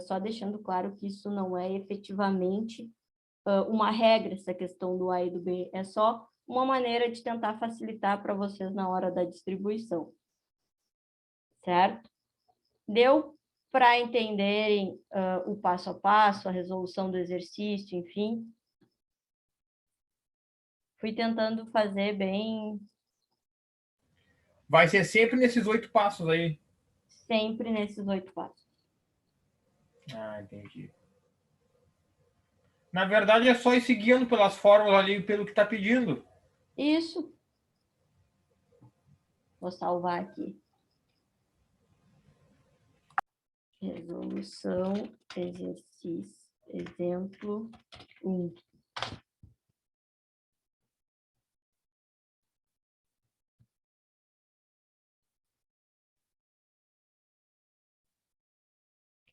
só deixando claro que isso não é efetivamente uma regra, essa questão do A e do B. É só uma maneira de tentar facilitar para vocês na hora da distribuição. Certo? Deu para entenderem o passo a passo, a resolução do exercício, enfim. Fui tentando fazer bem... Vai ser sempre nesses 8 passos aí. Sempre nesses 8 passos. Ah, entendi. Na verdade, é só ir seguindo pelas fórmulas ali, pelo que está pedindo. Isso. Vou salvar aqui. Resolução, exercício, exemplo 1.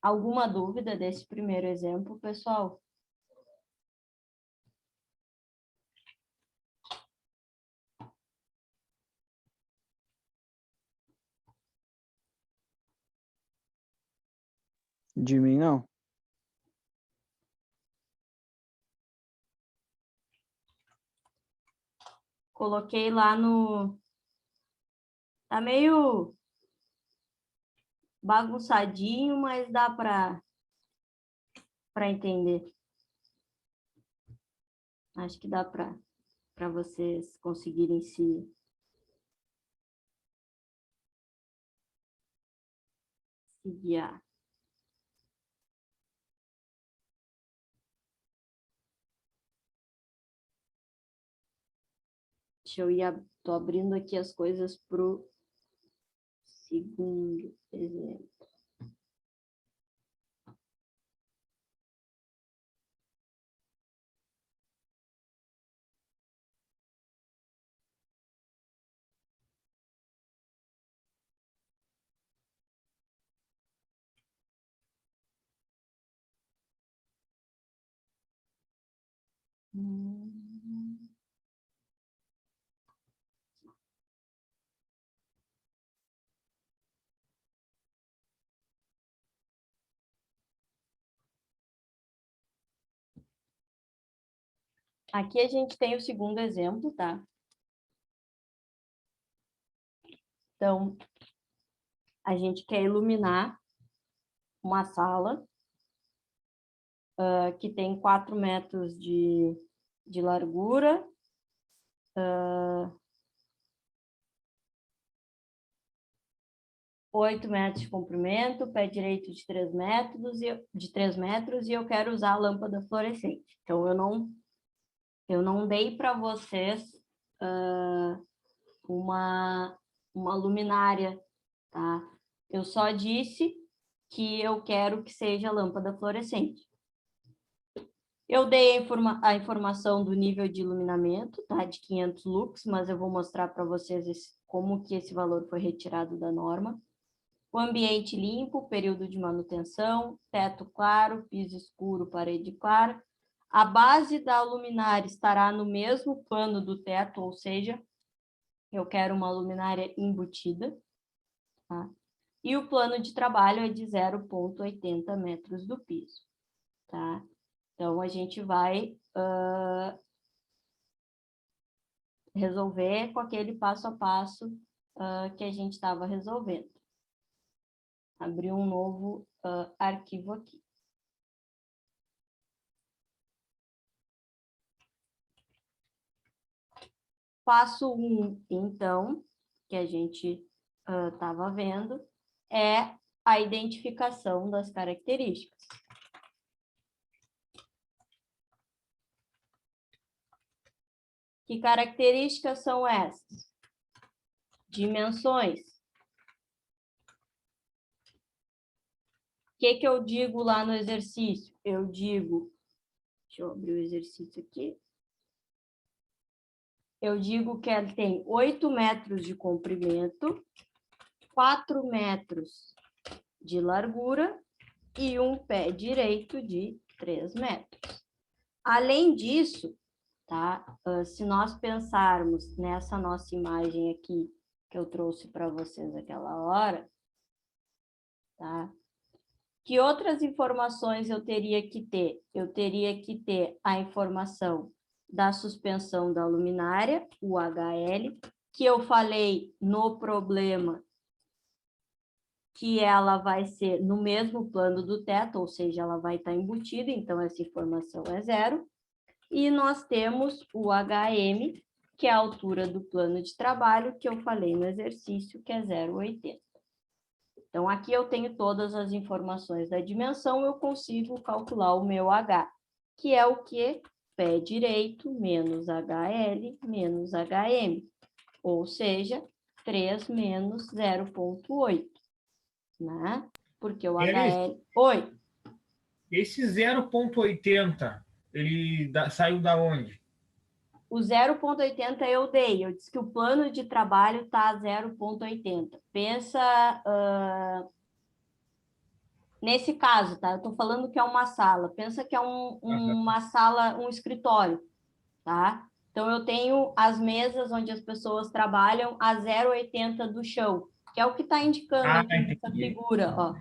Alguma dúvida desse primeiro exemplo, pessoal? De mim, não. Coloquei lá no... Tá meio bagunçadinho, mas dá para entender. Acho que dá para vocês conseguirem se guiar. Deixa eu ir, tô abrindo aqui as coisas para o segundo exemplo. Aqui a gente tem o segundo exemplo, tá? Então, a gente quer iluminar uma sala que tem 4 metros de largura, 8 metros de comprimento, pé direito de 3 metros, e eu quero usar a lâmpada fluorescente. Então, eu não dei para vocês uma luminária, tá? Eu só disse que eu quero que seja lâmpada fluorescente. Eu dei a informação do nível de iluminamento, tá? De 500 lux, mas eu vou mostrar para vocês como que esse valor foi retirado da norma. O ambiente limpo, período de manutenção, teto claro, piso escuro, parede clara. A base da luminária estará no mesmo plano do teto, ou seja, eu quero uma luminária embutida, tá? E o plano de trabalho é de 0,80 metros do piso, tá? Então, a gente vai resolver com aquele passo a passo que a gente estava resolvendo. Abrir um novo arquivo aqui. Passo 1, então, que a gente estava vendo, é a identificação das características. Que características são essas? Dimensões. O que eu digo lá no exercício? Eu digo, deixa eu abrir o exercício aqui. Eu digo que ela tem 8 metros de comprimento, 4 metros de largura e um pé direito de 3 metros. Além disso, tá? Se nós pensarmos nessa nossa imagem aqui, que eu trouxe para vocês aquela hora, tá? Que outras informações eu teria que ter? Eu teria que ter a informação da suspensão da luminária, o HL, que eu falei no problema que ela vai ser no mesmo plano do teto, ou seja, ela vai estar embutida, então essa informação é 0. E nós temos o HM, que é a altura do plano de trabalho, que eu falei no exercício, que é 0,80. Então, aqui eu tenho todas as informações da dimensão, eu consigo calcular o meu H, que é o quê? Pé direito menos HL menos HM, ou seja, 3 menos 0,8, né? Porque o HL... Oi? Esse 0,80, ele saiu da onde? O 0,80 eu dei, eu disse que o plano de trabalho está a 0,80. Pensa nesse caso, tá? Eu estou falando que é uma sala. Pensa que é uma sala, um escritório, tá? Então, eu tenho as mesas onde as pessoas trabalham a 0,80 do chão, que é o que está indicando aqui nessa figura, ó.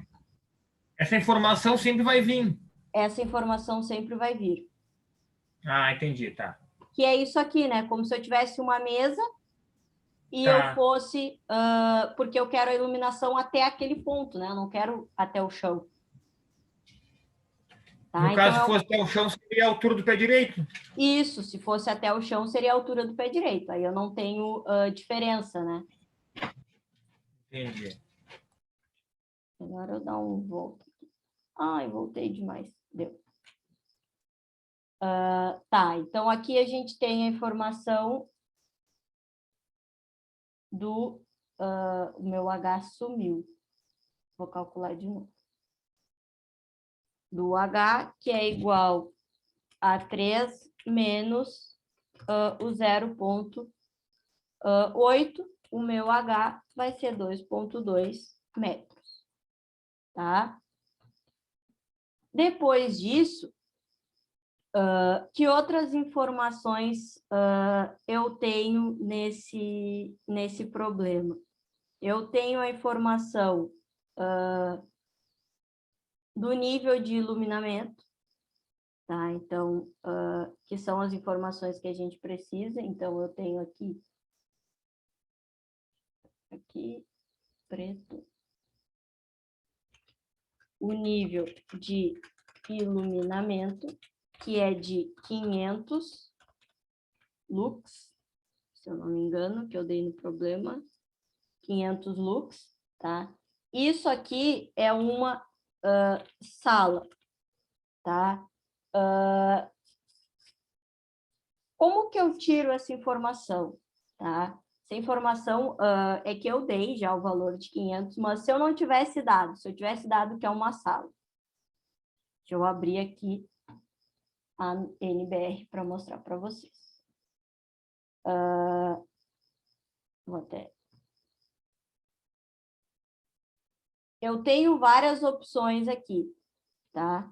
Essa informação sempre vai vir. Essa informação sempre vai vir. Ah, entendi, tá. Que é isso aqui, né? Como se eu tivesse uma mesa e eu fosse... porque eu quero a iluminação até aquele ponto, né? Eu não quero até o chão. Tá? No caso, então, se fosse até o chão, seria a altura do pé direito? Isso, se fosse até o chão, seria a altura do pé direito. Aí eu não tenho diferença, né? Entendi. Agora eu dar um volta. Ai, voltei demais. Deu. Tá, então aqui a gente tem a informação do... o meu H sumiu. Vou calcular de novo. Do H, que é igual a 3 menos o 0,8, o meu H vai ser 2,2 metros, tá? Depois disso, que outras informações eu tenho nesse problema? Eu tenho a informação do nível de iluminamento, tá? Então, que são as informações que a gente precisa. Então, eu tenho aqui preto, o nível de iluminamento, que é de 500 lux, se eu não me engano, que eu dei no problema, 500 lux, tá? Isso aqui é uma sala, tá? Como que eu tiro essa informação, tá? Essa informação é que eu dei já o valor de 500, mas se eu não tivesse dado, se eu tivesse dado que é uma sala, deixa eu abrir aqui a NBR para mostrar para vocês. Vou até... Eu tenho várias opções aqui, tá?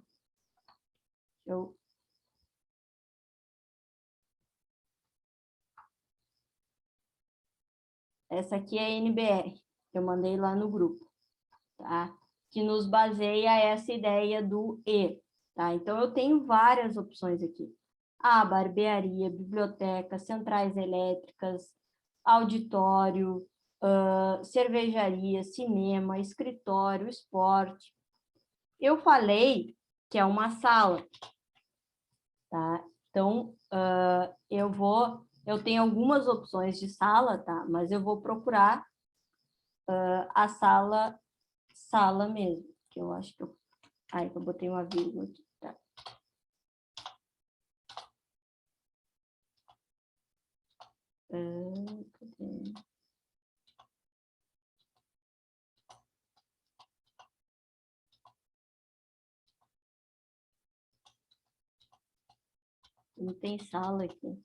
Essa aqui é a NBR, que eu mandei lá no grupo, tá? Que nos baseia essa ideia do E, tá? Então, eu tenho várias opções aqui. Barbearia, biblioteca, centrais elétricas, auditório, cervejaria, cinema, escritório, esporte. Eu falei que é uma sala, tá? Então, eu tenho algumas opções de sala, tá? Mas eu vou procurar a sala mesmo, que eu acho que eu... eu botei uma vírgula aqui, tá? Cadê? Não tem sala aqui.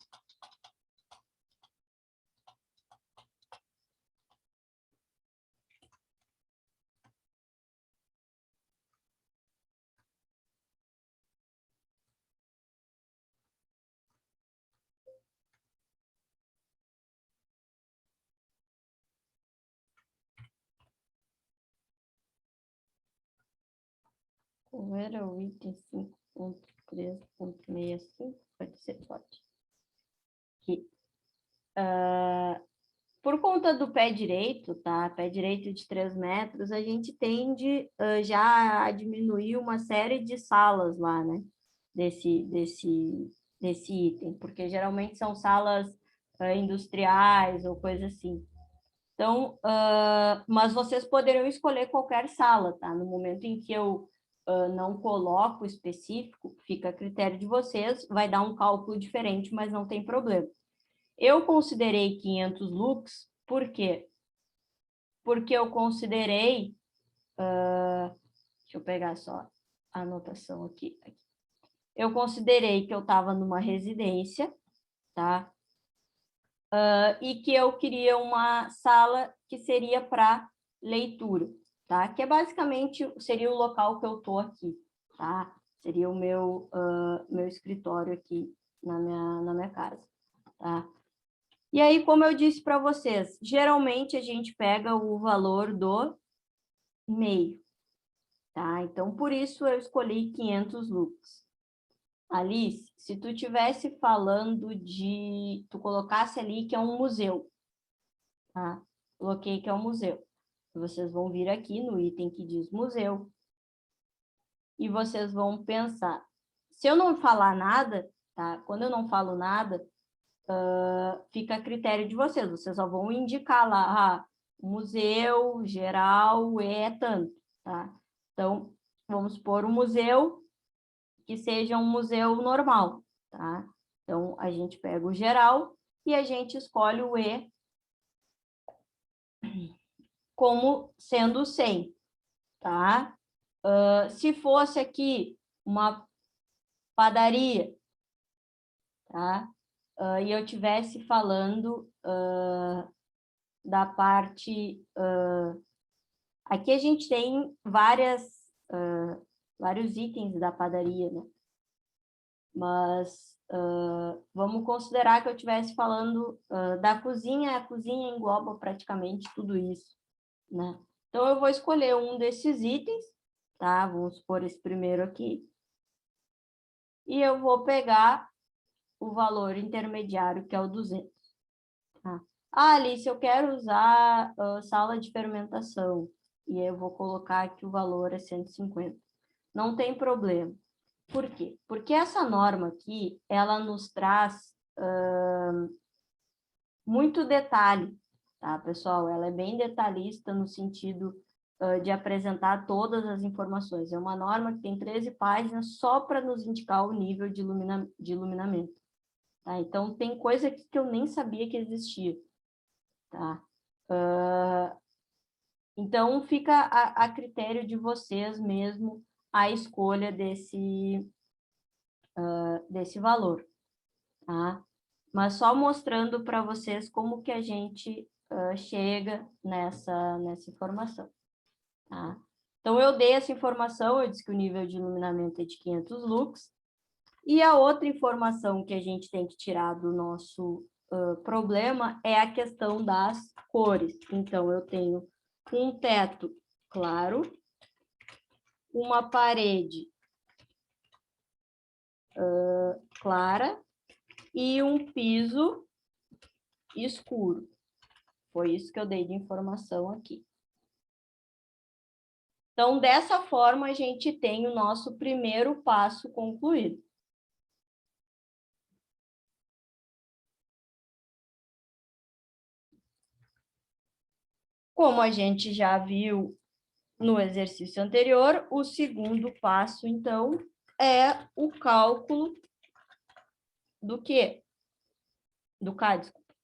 Qual era o item 5.3.65? Pode ser, pode. Aqui. Por conta do pé direito, tá? Pé direito de 3 metros, a gente tende já a diminuir uma série de salas lá, né? Desse item, porque geralmente são salas industriais ou coisa assim. Então, mas vocês poderiam escolher qualquer sala, tá? No momento em que eu não coloco específico, fica a critério de vocês, vai dar um cálculo diferente, mas não tem problema. Eu considerei 500 lux, por quê? Porque eu considerei, deixa eu pegar só a anotação aqui. Eu considerei que eu estava numa residência, tá? E que eu queria uma sala que seria para leitura, tá? Que é basicamente, seria o local que eu estou aqui, tá? Seria o meu escritório aqui na minha casa, tá? E aí, como eu disse para vocês, geralmente a gente pega o valor do meio, tá? Então, por isso eu escolhi 500 lux. Alice, se tu tivesse falando tu colocasse ali que é um museu, tá? Coloquei que é um museu. Vocês vão vir aqui no item que diz museu e vocês vão pensar. Se eu não falar nada, tá? Quando eu não falo nada, fica a critério de vocês. Vocês só vão indicar lá, museu geral é tanto, tá? Então, vamos supor um museu que seja um museu normal, tá? Então, a gente pega o geral e a gente escolhe o E como sendo 100, tá? Se fosse aqui uma padaria, tá? E eu estivesse falando da parte... aqui a gente tem vários itens da padaria, né? Mas vamos considerar que eu estivesse falando da cozinha, a cozinha engloba praticamente tudo isso, né? Então, eu vou escolher um desses itens, tá? Vamos supor esse primeiro aqui. E eu vou pegar o valor intermediário, que é o 200. Tá? Alice, eu quero usar sala de fermentação. E eu vou colocar aqui o valor é 150. Não tem problema. Por quê? Porque essa norma aqui, ela nos traz muito detalhe, tá, pessoal? Ela é bem detalhista no sentido de apresentar todas as informações. É uma norma que tem 13 páginas só para nos indicar o nível de iluminamento. Tá? Então, tem coisa aqui que eu nem sabia que existia. Tá? Então, fica a critério de vocês mesmo a escolha desse valor. Tá? Mas só mostrando para vocês como que a gente chega nessa informação. Tá? Então, eu dei essa informação, eu disse que o nível de iluminamento é de 500 lux, e a outra informação que a gente tem que tirar do nosso problema é a questão das cores. Então, eu tenho um teto claro, uma parede clara e um piso escuro. Foi isso que eu dei de informação aqui. Então, dessa forma, a gente tem o nosso primeiro passo concluído. Como a gente já viu no exercício anterior, o segundo passo, então, é o cálculo do quê? Do K, desculpa.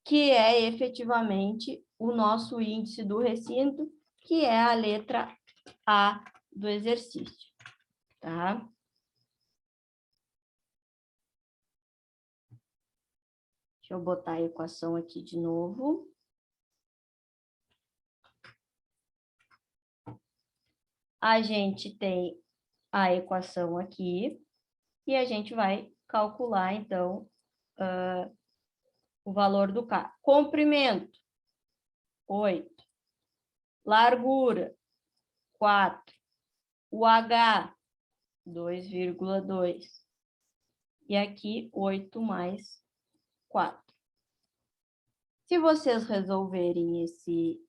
Que é efetivamente o nosso índice do recinto, que é a letra A do exercício, tá? Deixa eu botar a equação aqui de novo. A gente tem a equação aqui e a gente vai calcular, então, o valor do K. Comprimento, 8. Largura, 4. O H, 2,2. E aqui, 8 mais 4. Se vocês resolverem esse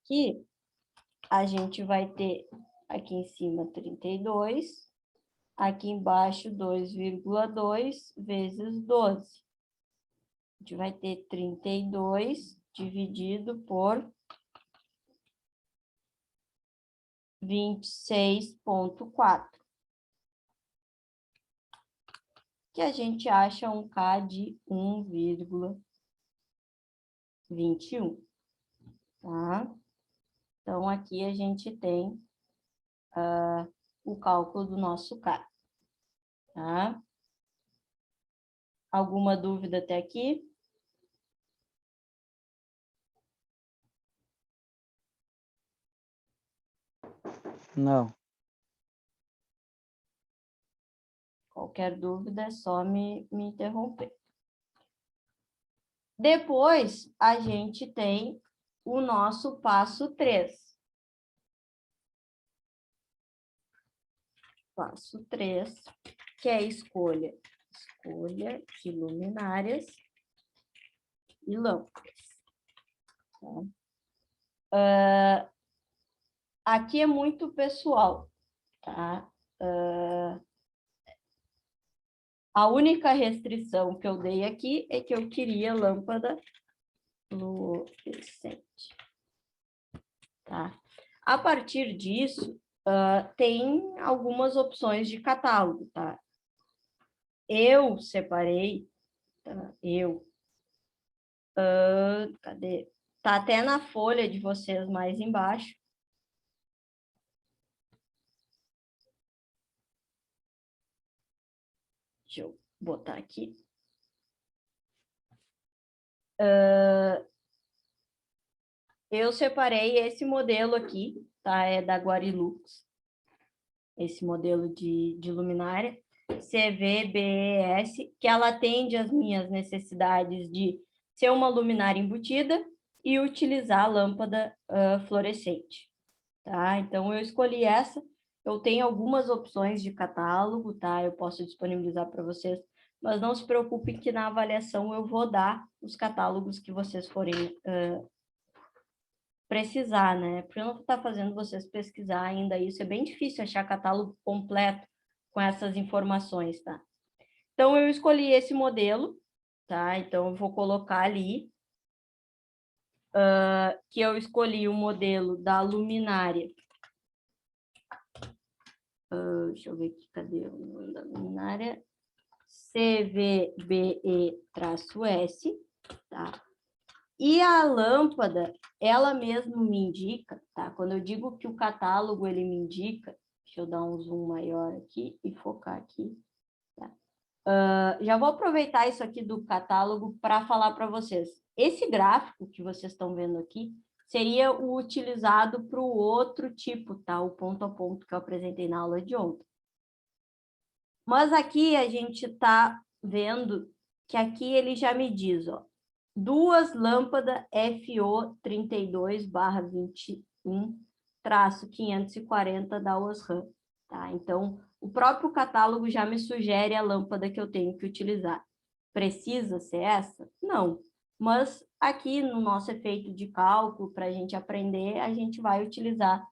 aqui, a gente vai ter aqui em cima 32, aqui embaixo 2,2 vezes 12. A gente vai ter 32 dividido por 26,4. Que a gente acha um K de 1,21. Tá? Então, aqui a gente tem o cálculo do nosso K. Tá? Alguma dúvida até aqui? Não. Qualquer dúvida é só me interromper. Depois, a gente tem o nosso passo 3. Passo 3, que é escolha de luminárias e lâmpadas. Tá? Aqui é muito pessoal, tá? A única restrição que eu dei aqui é que eu queria lâmpada fluorescente. Tá? A partir disso, tem algumas opções de catálogo, tá? Eu separei, tá? Cadê? Tá até na folha de vocês mais embaixo. Deixa eu botar aqui. Eu separei esse modelo aqui, tá? É da Guarilux. Esse modelo de luminária. CVBES, que ela atende às minhas necessidades de ser uma luminária embutida e utilizar a lâmpada fluorescente. Tá? Então, eu escolhi essa. Eu tenho algumas opções de catálogo, tá? Eu posso disponibilizar para vocês, mas não se preocupem que na avaliação eu vou dar os catálogos que vocês forem precisar, né? Porque eu não vou estar fazendo vocês pesquisar ainda isso. É bem difícil achar catálogo completo com essas informações, tá? Então, eu escolhi esse modelo, tá? Então, eu vou colocar ali que eu escolhi o modelo da luminária. Deixa eu ver aqui, cadê o nome da luminária? CVBE-S, tá? E a lâmpada, ela mesmo me indica, tá? Quando eu digo que o catálogo, ele me indica, deixa eu dar um zoom maior aqui e focar aqui, tá? Já vou aproveitar isso aqui do catálogo para falar para vocês. Esse gráfico que vocês estão vendo aqui seria o utilizado para o outro tipo, tá? O ponto a ponto que eu apresentei na aula de ontem. Mas aqui a gente está vendo que aqui ele já me diz, ó, 2 lâmpadas FO 32/21-540 da Osram, tá? Então, o próprio catálogo já me sugere a lâmpada que eu tenho que utilizar. Precisa ser essa? Não. Mas aqui no nosso efeito de cálculo, para a gente aprender, a gente vai utilizar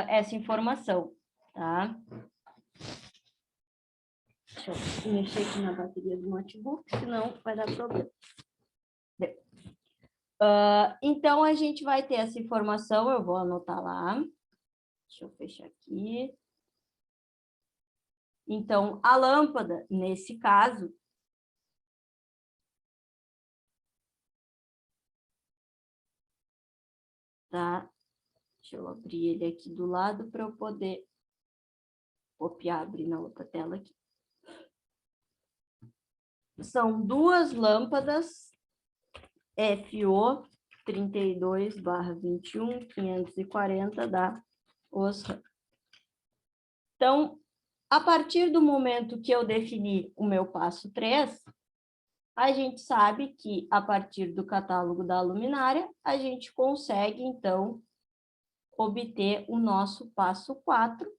essa informação, tá? Deixa eu mexer aqui na bateria do notebook, senão vai dar problema. Então, a gente vai ter essa informação, eu vou anotar lá. Deixa eu fechar aqui. Então, a lâmpada, nesse caso, tá? Deixa eu abrir ele aqui do lado para eu poder copiar, abrir na outra tela aqui. São 2 lâmpadas FO 32/21-540 da Osram. Então, a partir do momento que eu defini o meu passo 3, a gente sabe que, a partir do catálogo da luminária, a gente consegue, então, obter o nosso passo 4,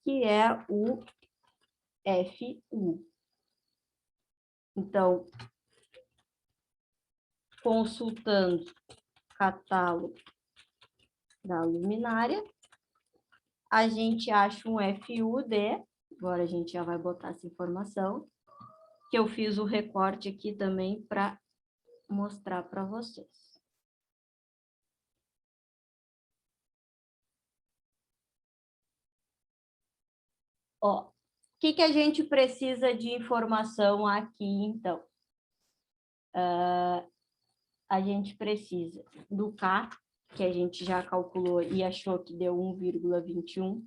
que é o FU. Então, consultando catálogo da luminária, a gente acha um FU de, agora a gente já vai botar essa informação, que eu fiz o recorte aqui também para mostrar para vocês. Ó, o que a gente precisa de informação aqui, então? A gente precisa do K, que a gente já calculou e achou que deu 1,21.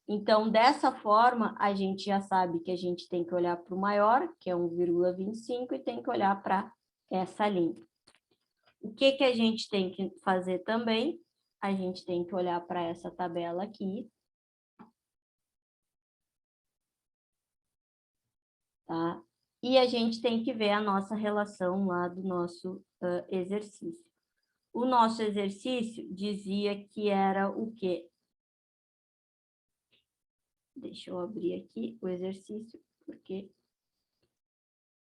Então, dessa forma, a gente já sabe que a gente tem que olhar para o maior, que é 1,25, e tem que olhar para essa linha. O que a gente tem que fazer também? A gente tem que olhar para essa tabela aqui. Tá? E a gente tem que ver a nossa relação lá do nosso exercício. O nosso exercício dizia que era o quê? Deixa eu abrir aqui o exercício, porque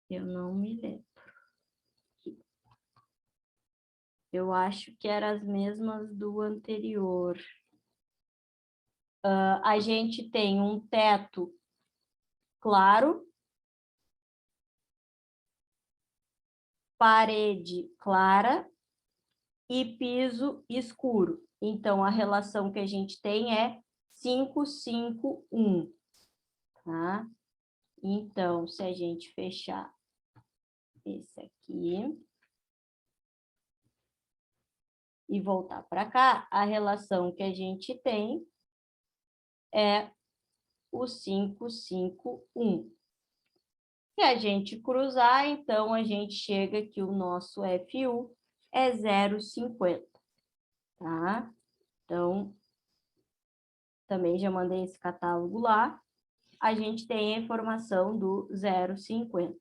eu não me lembro. Aqui. Eu acho que eram as mesmas do anterior. A gente tem um teto claro, parede clara e piso escuro. Então, a relação que a gente tem é 5, 5, 1. Tá? Então, se a gente fechar esse aqui e voltar para cá, a relação que a gente tem é o 5, 5, 1. Se a gente cruzar, então, a gente chega que o nosso FU é 0,50. Tá? Então, também já mandei esse catálogo lá. A gente tem a informação do 0,50.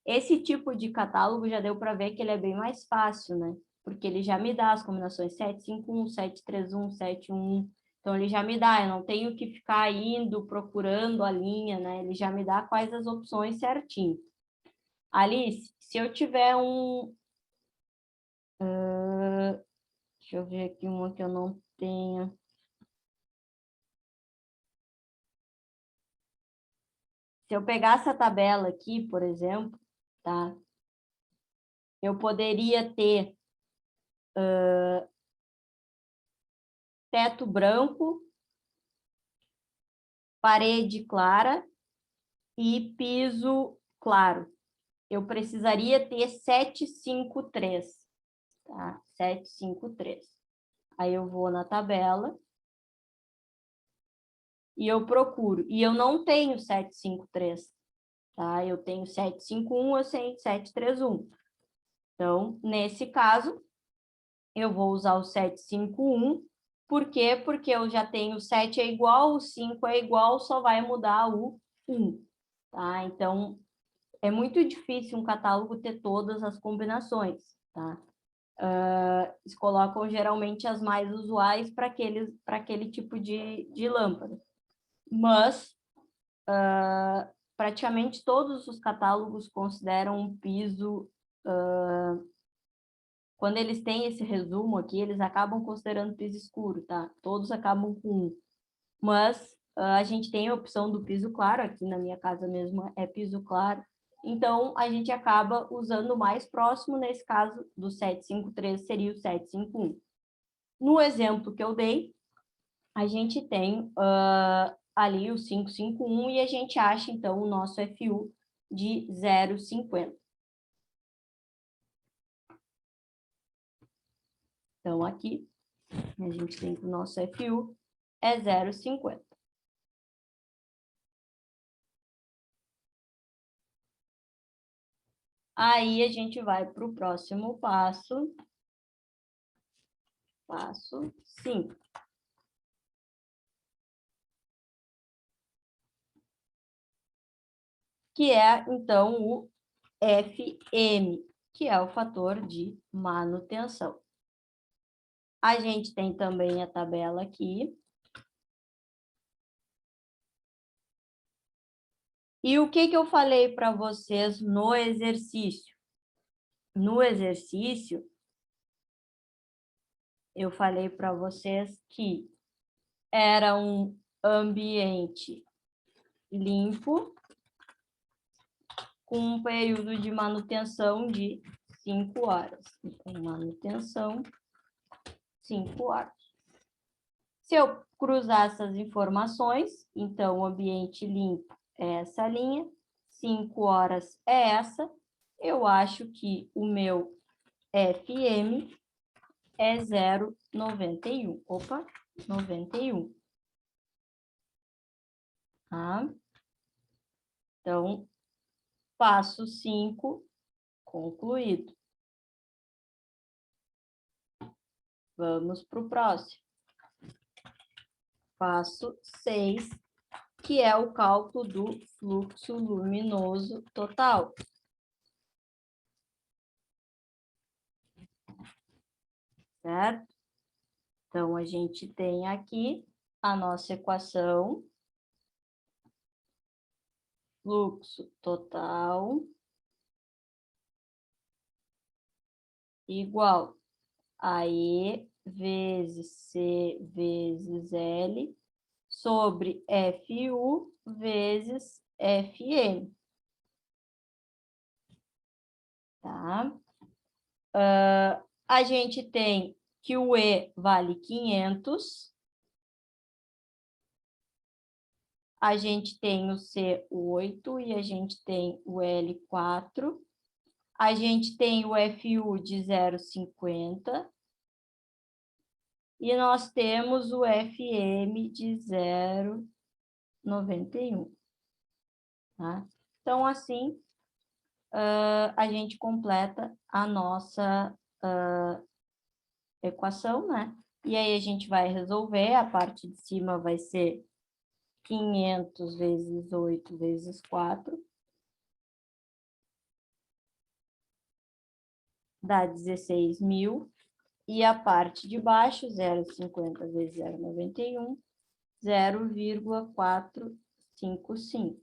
Esse tipo de catálogo já deu para ver que ele é bem mais fácil, né? Porque ele já me dá as combinações 751, 731, 711. Então, ele já me dá, eu não tenho que ficar indo, procurando a linha, né? Ele já me dá quais as opções certinho. Alice, se eu tiver um... deixa eu ver aqui uma que eu não tenha. Se eu pegar essa tabela aqui, por exemplo, tá? Eu poderia ter teto branco, parede clara e piso claro. Eu precisaria ter 753, tá? 753. Aí eu vou na tabela e eu procuro. E eu não tenho 753, tá? Eu tenho 751, eu tenho 731. Então, nesse caso, eu vou usar o 751. Por quê? Porque eu já tenho 7 é igual, o 5 é igual, só vai mudar o 1. Tá? Então, é muito difícil um catálogo ter todas as combinações. Tá? Eles colocam geralmente as mais usuais para aquele tipo de lâmpada. Mas, praticamente todos os catálogos consideram um piso... quando eles têm esse resumo aqui, eles acabam considerando piso escuro, tá? Todos acabam com 1. Mas a gente tem a opção do piso claro, aqui na minha casa mesmo é piso claro. Então, a gente acaba usando o mais próximo, nesse caso, do 753 seria o 751. No exemplo que eu dei, a gente tem ali o 551 e a gente acha, então, o nosso FU de 0,50. Então, aqui, a gente tem que o nosso FU é 0,50. Aí, a gente vai para o próximo passo. Passo 5. Que é, então, o FM, que é o fator de manutenção. A gente tem também a tabela aqui. E o que eu falei para vocês no exercício? No exercício, eu falei para vocês que era um ambiente limpo, com um período de manutenção de 5 horas. Então, manutenção, 5 horas. Se eu cruzar essas informações, então, o ambiente limpo é essa linha, 5 horas é essa, eu acho que o meu FM é 0,91. Opa, 91. Tá? Então, passo 5, concluído. Vamos para o próximo. Passo 6, que é o cálculo do fluxo luminoso total. Certo? Então, a gente tem aqui a nossa equação. Fluxo total igual a E vezes C vezes L sobre FU vezes FM. Tá? A gente tem que o E vale 500. A gente tem o C8 e a gente tem o L4. A gente tem o FU de 0,50. E nós temos o FM de 0,91. Tá? Então, assim, a gente completa a nossa equação, né? E aí a gente vai resolver, a parte de cima vai ser 500 vezes 8 vezes 4. Dá 16.000. E a parte de baixo, 0,50 vezes 0,91, 0,455.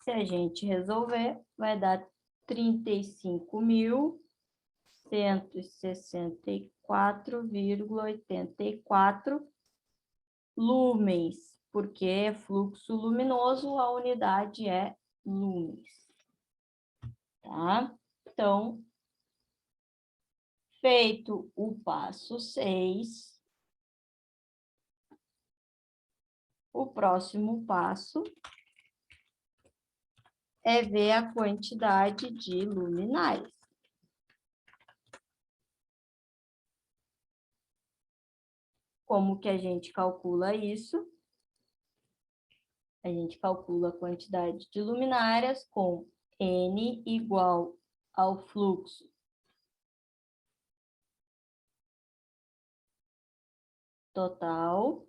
Se a gente resolver, vai dar 35.164,84 lumens, porque é fluxo luminoso, a unidade é lumens. Tá? Então, feito o passo 6, o próximo passo é ver a quantidade de luminares. Como que a gente calcula isso? A gente calcula a quantidade de luminárias com N igual ao fluxo total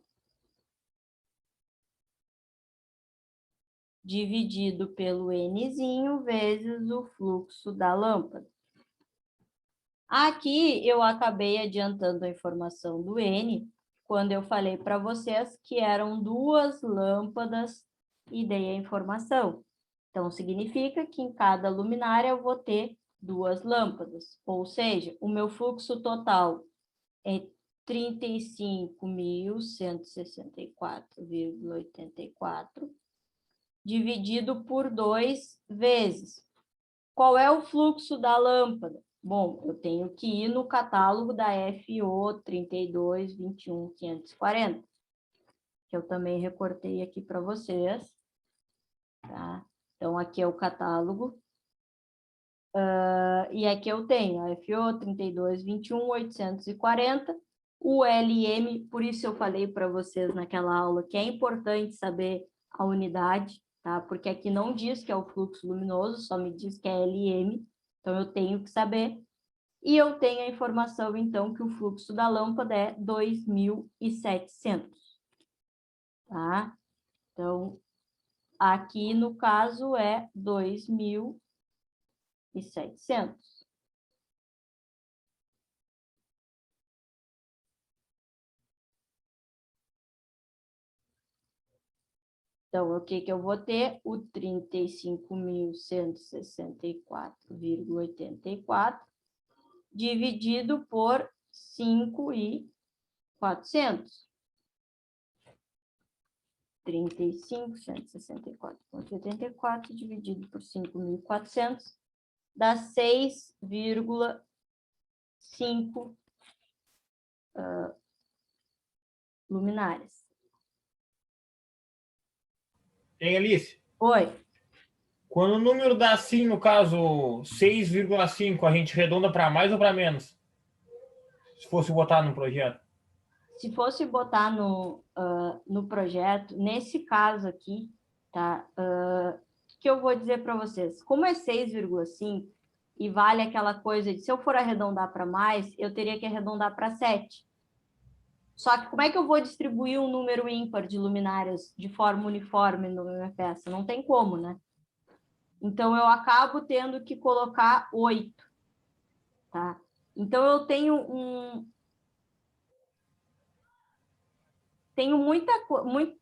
dividido pelo Nzinho vezes o fluxo da lâmpada. Aqui eu acabei adiantando a informação do N, quando eu falei para vocês que eram 2 lâmpadas e dei a informação. Então, significa que em cada luminária eu vou ter 2 lâmpadas, ou seja, o meu fluxo total é 35.164,84 dividido por 2 vezes. Qual é o fluxo da lâmpada? Bom, eu tenho que ir no catálogo da FO 32.21.540, que eu também recortei aqui para vocês. Tá? Então, aqui é o catálogo. E aqui eu tenho a FO 32.21.840, o LM, por isso eu falei para vocês naquela aula que é importante saber a unidade, tá? Porque aqui não diz que é o fluxo luminoso, só me diz que é LM, então eu tenho que saber. E eu tenho a informação, então, que o fluxo da lâmpada é 2.700, tá? Então, aqui no caso é 2.700. Então, o que eu vou ter? O 35.164,84 dividido por 5.400. 35.164,84 dividido por 5.400 dá 6,5 luminárias. Hein, Alice? Oi. Quando o número dá assim, no caso 6,5, a gente arredonda para mais ou para menos? Se fosse botar no projeto. Se fosse botar no projeto, nesse caso aqui, tá? O que eu vou dizer para vocês? Como é 6,5 e vale aquela coisa de, se eu for arredondar para mais, eu teria que arredondar para 7. Só que como é que eu vou distribuir um número ímpar de luminárias de forma uniforme na minha peça? Não tem como, né? Então, eu acabo tendo que colocar 8, tá? Então, eu tenho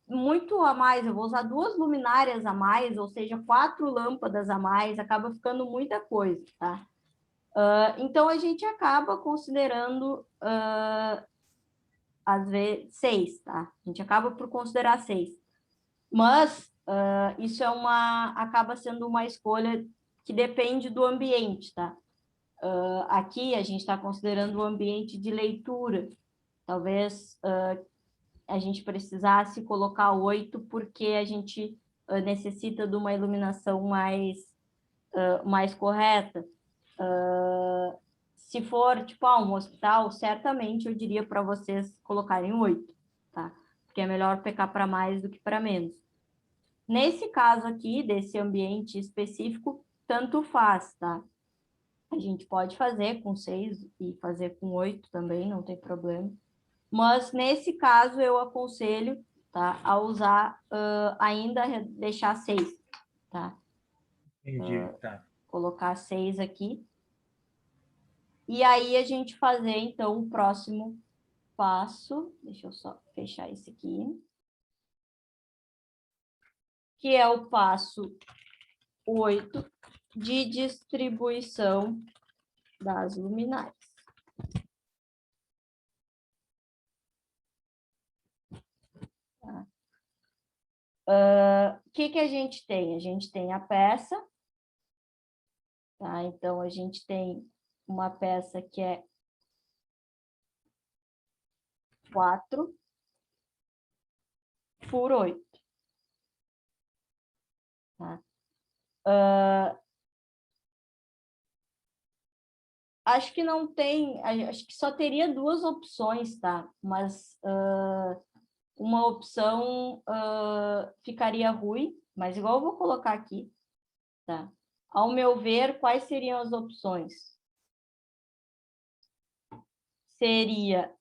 muito a mais, eu vou usar 2 luminárias a mais, ou seja, 4 lâmpadas a mais, acaba ficando muita coisa, tá? Então, a gente acaba considerando, às vezes, 6, tá? A gente acaba por considerar 6. Mas isso acaba sendo uma escolha que depende do ambiente, tá? Aqui a gente está considerando o ambiente de leitura. Talvez a gente precisasse colocar 8 porque a gente necessita de uma iluminação mais correta. Se for, tipo, um hospital, certamente eu diria para vocês colocarem 8, tá? Porque é melhor pecar para mais do que para menos. Nesse caso aqui, desse ambiente específico, tanto faz, tá? A gente pode fazer com 6 e fazer com 8 também, não tem problema. Mas, nesse caso, eu aconselho, tá, a usar ainda deixar 6, tá? Entendi, tá. Colocar 6 aqui. E aí, a gente fazer, então, o próximo passo. Deixa eu só fechar esse aqui. Que é o passo 8 de distribuição das luminárias. Tá? O que a gente tem? A gente tem a peça, tá? Então, a gente tem uma peça que é 4 por 8. Tá? Acho que não tem, acho que só teria 2 opções, tá? Mas uma opção ficaria ruim, mas igual eu vou colocar aqui, tá? Ao meu ver, quais seriam as opções? Seria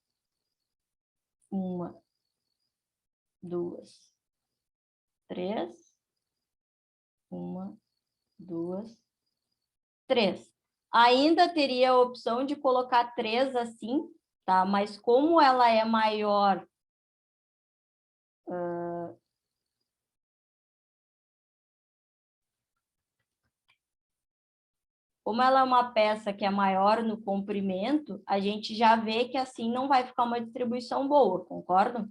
1, 2, 3. 1, 2, 3. Ainda teria a opção de colocar 3 assim, tá? Mas como ela é maior, como ela é uma peça que é maior no comprimento, a gente já vê que assim não vai ficar uma distribuição boa, concordam?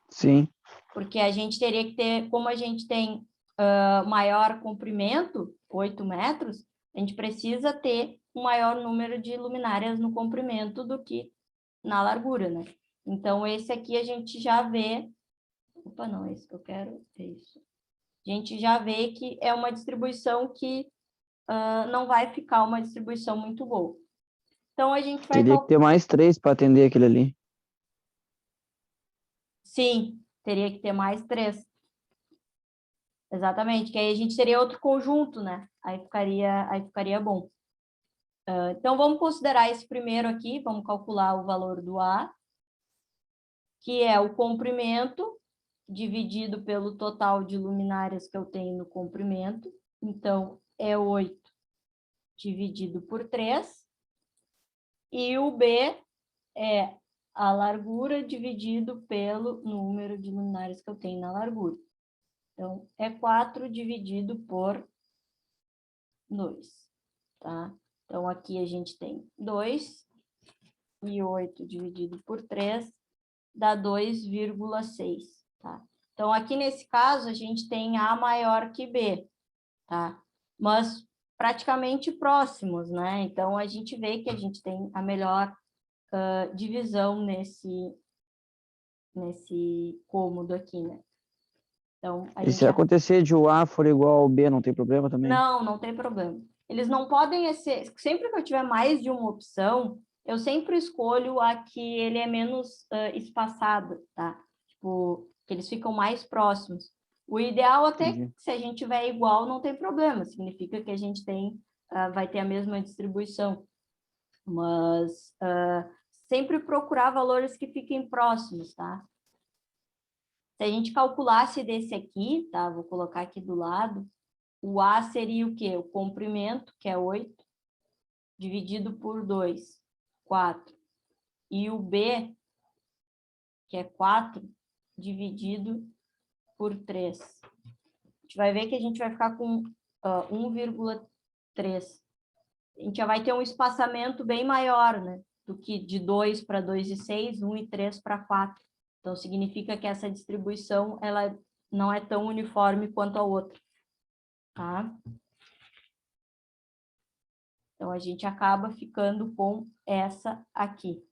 Sim. Porque a gente teria que ter, como a gente tem maior comprimento, 8 metros, a gente precisa ter um maior número de luminárias no comprimento do que na largura, né? Então, esse aqui a gente já vê... Opa, não, é esse que eu quero, é isso. A gente já vê que é uma distribuição que não vai ficar uma distribuição muito boa. Então, a gente vai... Teria que ter mais 3 para atender aquele ali. Sim, teria que ter mais 3. Exatamente, que aí a gente teria outro conjunto, né? Aí ficaria bom. Então, vamos considerar esse primeiro aqui, vamos calcular o valor do A, que é o comprimento dividido pelo total de luminárias que eu tenho no comprimento. Então, é 8 dividido por 3. E o B é a largura dividido pelo número de luminares que eu tenho na largura. Então, é 4 dividido por 2, tá? Então, aqui a gente tem 2 e 8 dividido por 3 dá 2,6, tá? Então, aqui nesse caso, a gente tem A maior que B, tá? Mas praticamente próximos, né? Então, a gente vê que a gente tem a melhor divisão nesse cômodo aqui, né? Então, E se acontecer de o A for igual ao B, não tem problema também? Não, não tem problema. Eles não podem ser... Sempre que eu tiver mais de uma opção, eu sempre escolho a que ele é menos espaçada, tá? Tipo, que eles ficam mais próximos. O ideal até, Entendi. se a gente tiver igual, não tem problema. Significa que a gente vai ter a mesma distribuição. Mas sempre procurar valores que fiquem próximos, tá? Se a gente calculasse desse aqui, tá? Vou colocar aqui do lado. O A seria o quê? O comprimento, que é 8, dividido por 2, 4. E o B, que é 4, dividido por 3. A gente vai ver que a gente vai ficar com 1,3. A gente já vai ter um espaçamento bem maior, né? Do que de 2 para 2,6, 1 e 3 para 4. Então, significa que essa distribuição ela não é tão uniforme quanto a outra. Tá? Então, a gente acaba ficando com essa aqui.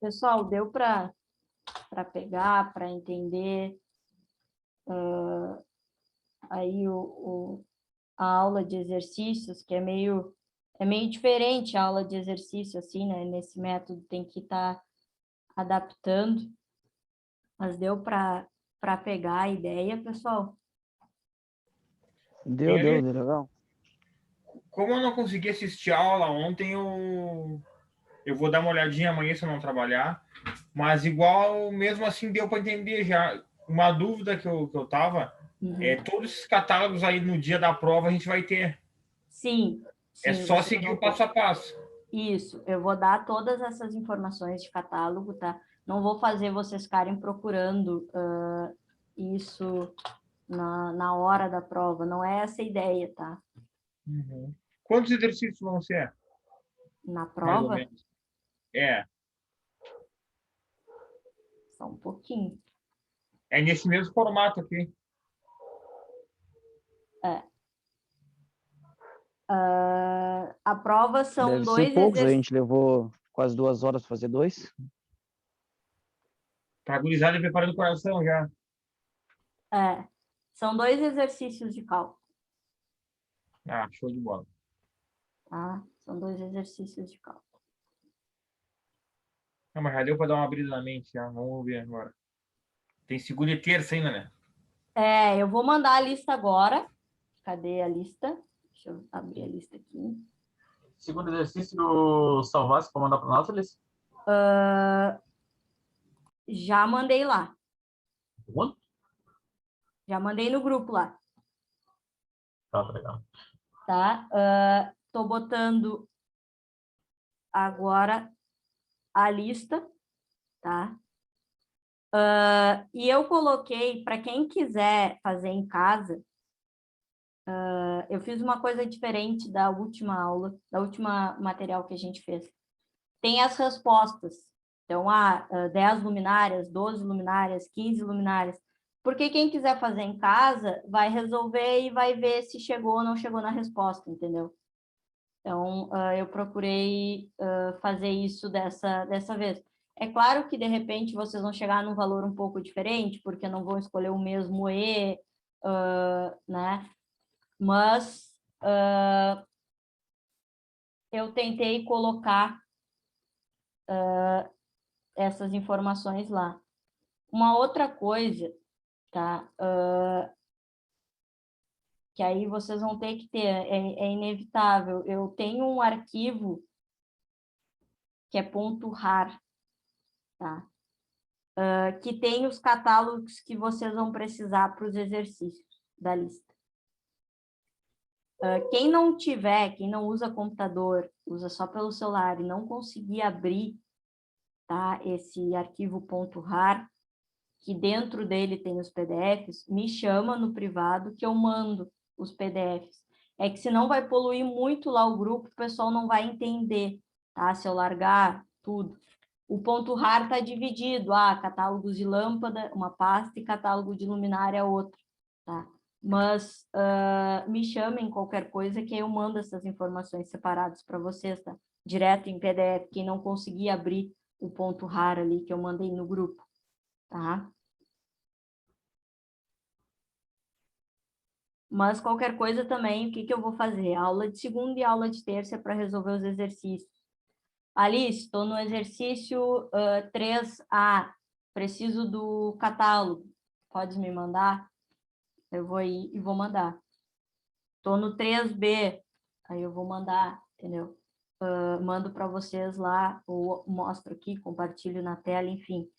Pessoal, deu para pegar, para entender aí a aula de exercícios, que é meio diferente a aula de exercício, assim, né? Nesse método tem que estar adaptando, mas deu para pegar a ideia, pessoal? Deu, legal. Como eu não consegui assistir a aula ontem, eu vou dar uma olhadinha amanhã se eu não trabalhar. Mas igual, mesmo assim, deu para entender já. Uma dúvida que eu tava, todos esses catálogos aí no dia da prova a gente vai ter. Sim. É só seguir o passo a passo. Isso, eu vou dar todas essas informações de catálogo, tá? Não vou fazer vocês ficarem procurando isso na hora da prova, não é essa a ideia, tá? Uhum. Quantos exercícios vão ser? Na Mais ou prova, menos. É. só um pouquinho. É nesse mesmo formato aqui. A prova são Deve dois ser poucos, a exercícios. gente levou quase 2 horas para fazer 2. Para a gurizada preparando o coração já. São 2 exercícios de cálculo, Ah, show de bola. tá? São 2 exercícios de cálculo. Não, mas já deu para dar uma abrida na mente já. Vamos ver agora. Tem segunda e terça ainda, né? Eu vou mandar a lista agora. Cadê a lista? Deixa eu abrir a lista aqui. Segundo exercício, salvasse para mandar para nós, Alice? Já mandei lá. Quanto? Já mandei no grupo lá. Tá legal. Tá? Tô botando agora a lista, tá? E eu coloquei, para quem quiser fazer em casa, eu fiz uma coisa diferente da última aula, da última material que a gente fez. Tem as respostas. Então, 10 luminárias, 12 luminárias, 15 luminárias. Porque quem quiser fazer em casa, vai resolver e vai ver se chegou ou não chegou na resposta, entendeu? Então, eu procurei fazer isso dessa vez. É claro que, de repente, vocês vão chegar num valor um pouco diferente, porque não vão escolher o mesmo E, né? Mas eu tentei colocar essas informações lá. Uma outra coisa, tá? Que aí vocês vão ter que ter, é inevitável. Eu tenho um arquivo que é .rar, tá? que tem os catálogos que vocês vão precisar para os exercícios da lista. Quem não tiver, quem não usa computador, usa só pelo celular e não conseguir abrir, tá, esse arquivo .rar, que dentro dele tem os PDFs, me chama no privado que eu mando os PDFs. É que senão vai poluir muito lá o grupo, o pessoal não vai entender, tá? Se eu largar tudo. O .rar está dividido, catálogos de lâmpada, uma pasta, e catálogo de luminária, outra, tá? Mas me chamem qualquer coisa que eu mando essas informações separadas para vocês, tá? Direto em PDF, quem não conseguir abrir o .rar ali que eu mandei no grupo, tá? Mas qualquer coisa também, o que eu vou fazer? Aula de segunda e aula de terça para resolver os exercícios. Alice, estou no exercício 3A, preciso do catálogo, pode me mandar? Eu vou ir e vou mandar. Estou no 3B, aí eu vou mandar, entendeu? Mando para vocês lá, ou mostro aqui, compartilho na tela, enfim.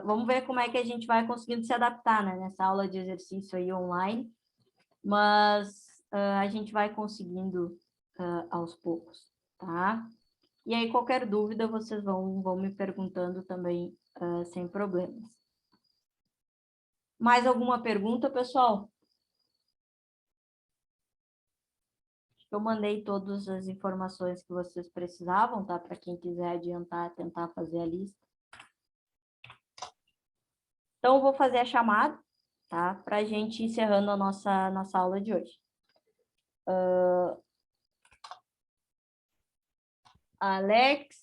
Vamos ver como é que a gente vai conseguindo se adaptar, né, nessa aula de exercício aí online, mas a gente vai conseguindo aos poucos, tá? E aí, qualquer dúvida, vocês vão me perguntando também, sem problemas. Mais alguma pergunta, pessoal? Eu mandei todas as informações que vocês precisavam, tá? Para quem quiser adiantar, tentar fazer a lista. Então, eu vou fazer a chamada, tá? Para a gente ir encerrando a nossa aula de hoje. Alex,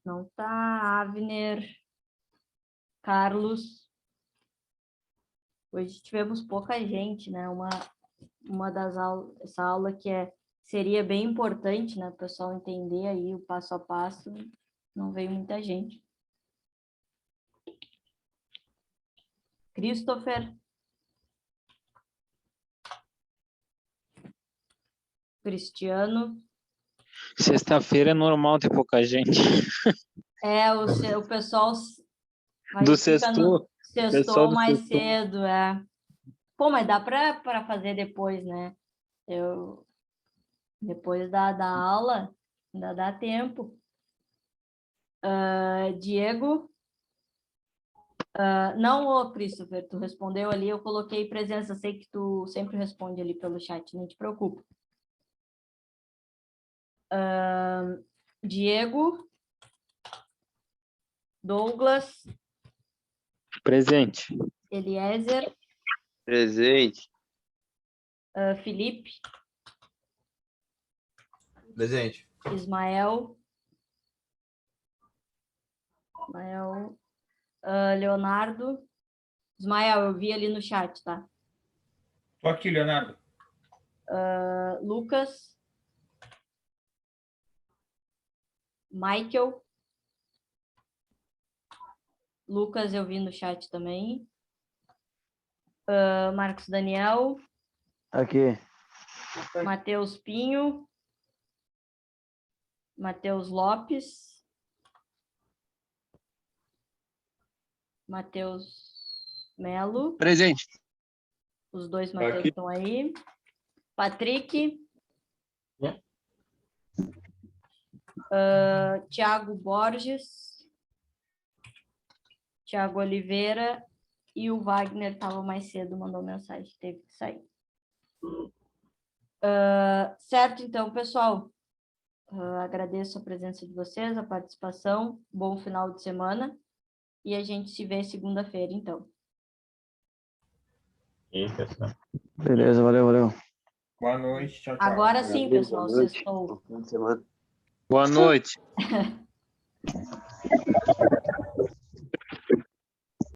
não tá. Avner, Carlos. Hoje tivemos pouca gente, né? Uma das aulas, essa aula que seria bem importante, né? O pessoal entender aí o passo a passo, não veio muita gente. Christopher. Cristiano. Sexta-feira é normal ter pouca gente. O pessoal Do sextou. sextou mais cedo, Pô, mas dá para fazer depois, né? Depois da aula, ainda dá tempo. Diego? Não, Christopher, tu respondeu ali, eu coloquei presença, sei que tu sempre responde ali pelo chat, não te preocupa. Diego? Douglas? Presente. Eliezer? Presente. Felipe? Presente. Ismael? Leonardo? Ismael, eu vi ali no chat, tá? Tô aqui, Leonardo. Lucas? Michael? Lucas, eu vi no chat também. Marcos Daniel? Aqui. Matheus Pinho? Matheus Lopes? Matheus Melo? Presente. Os dois Matheus estão aí. Patrick? Tiago Borges? Tiago Oliveira? E o Wagner estava mais cedo, mandou mensagem, teve que sair. Certo, então, pessoal. Agradeço a presença de vocês, a participação. Bom final de semana. E a gente se vê segunda-feira, então. Beleza, valeu. Boa noite, tchau, tchau. Agora sim, pessoal, sextou. Bom fim de semana. Boa noite.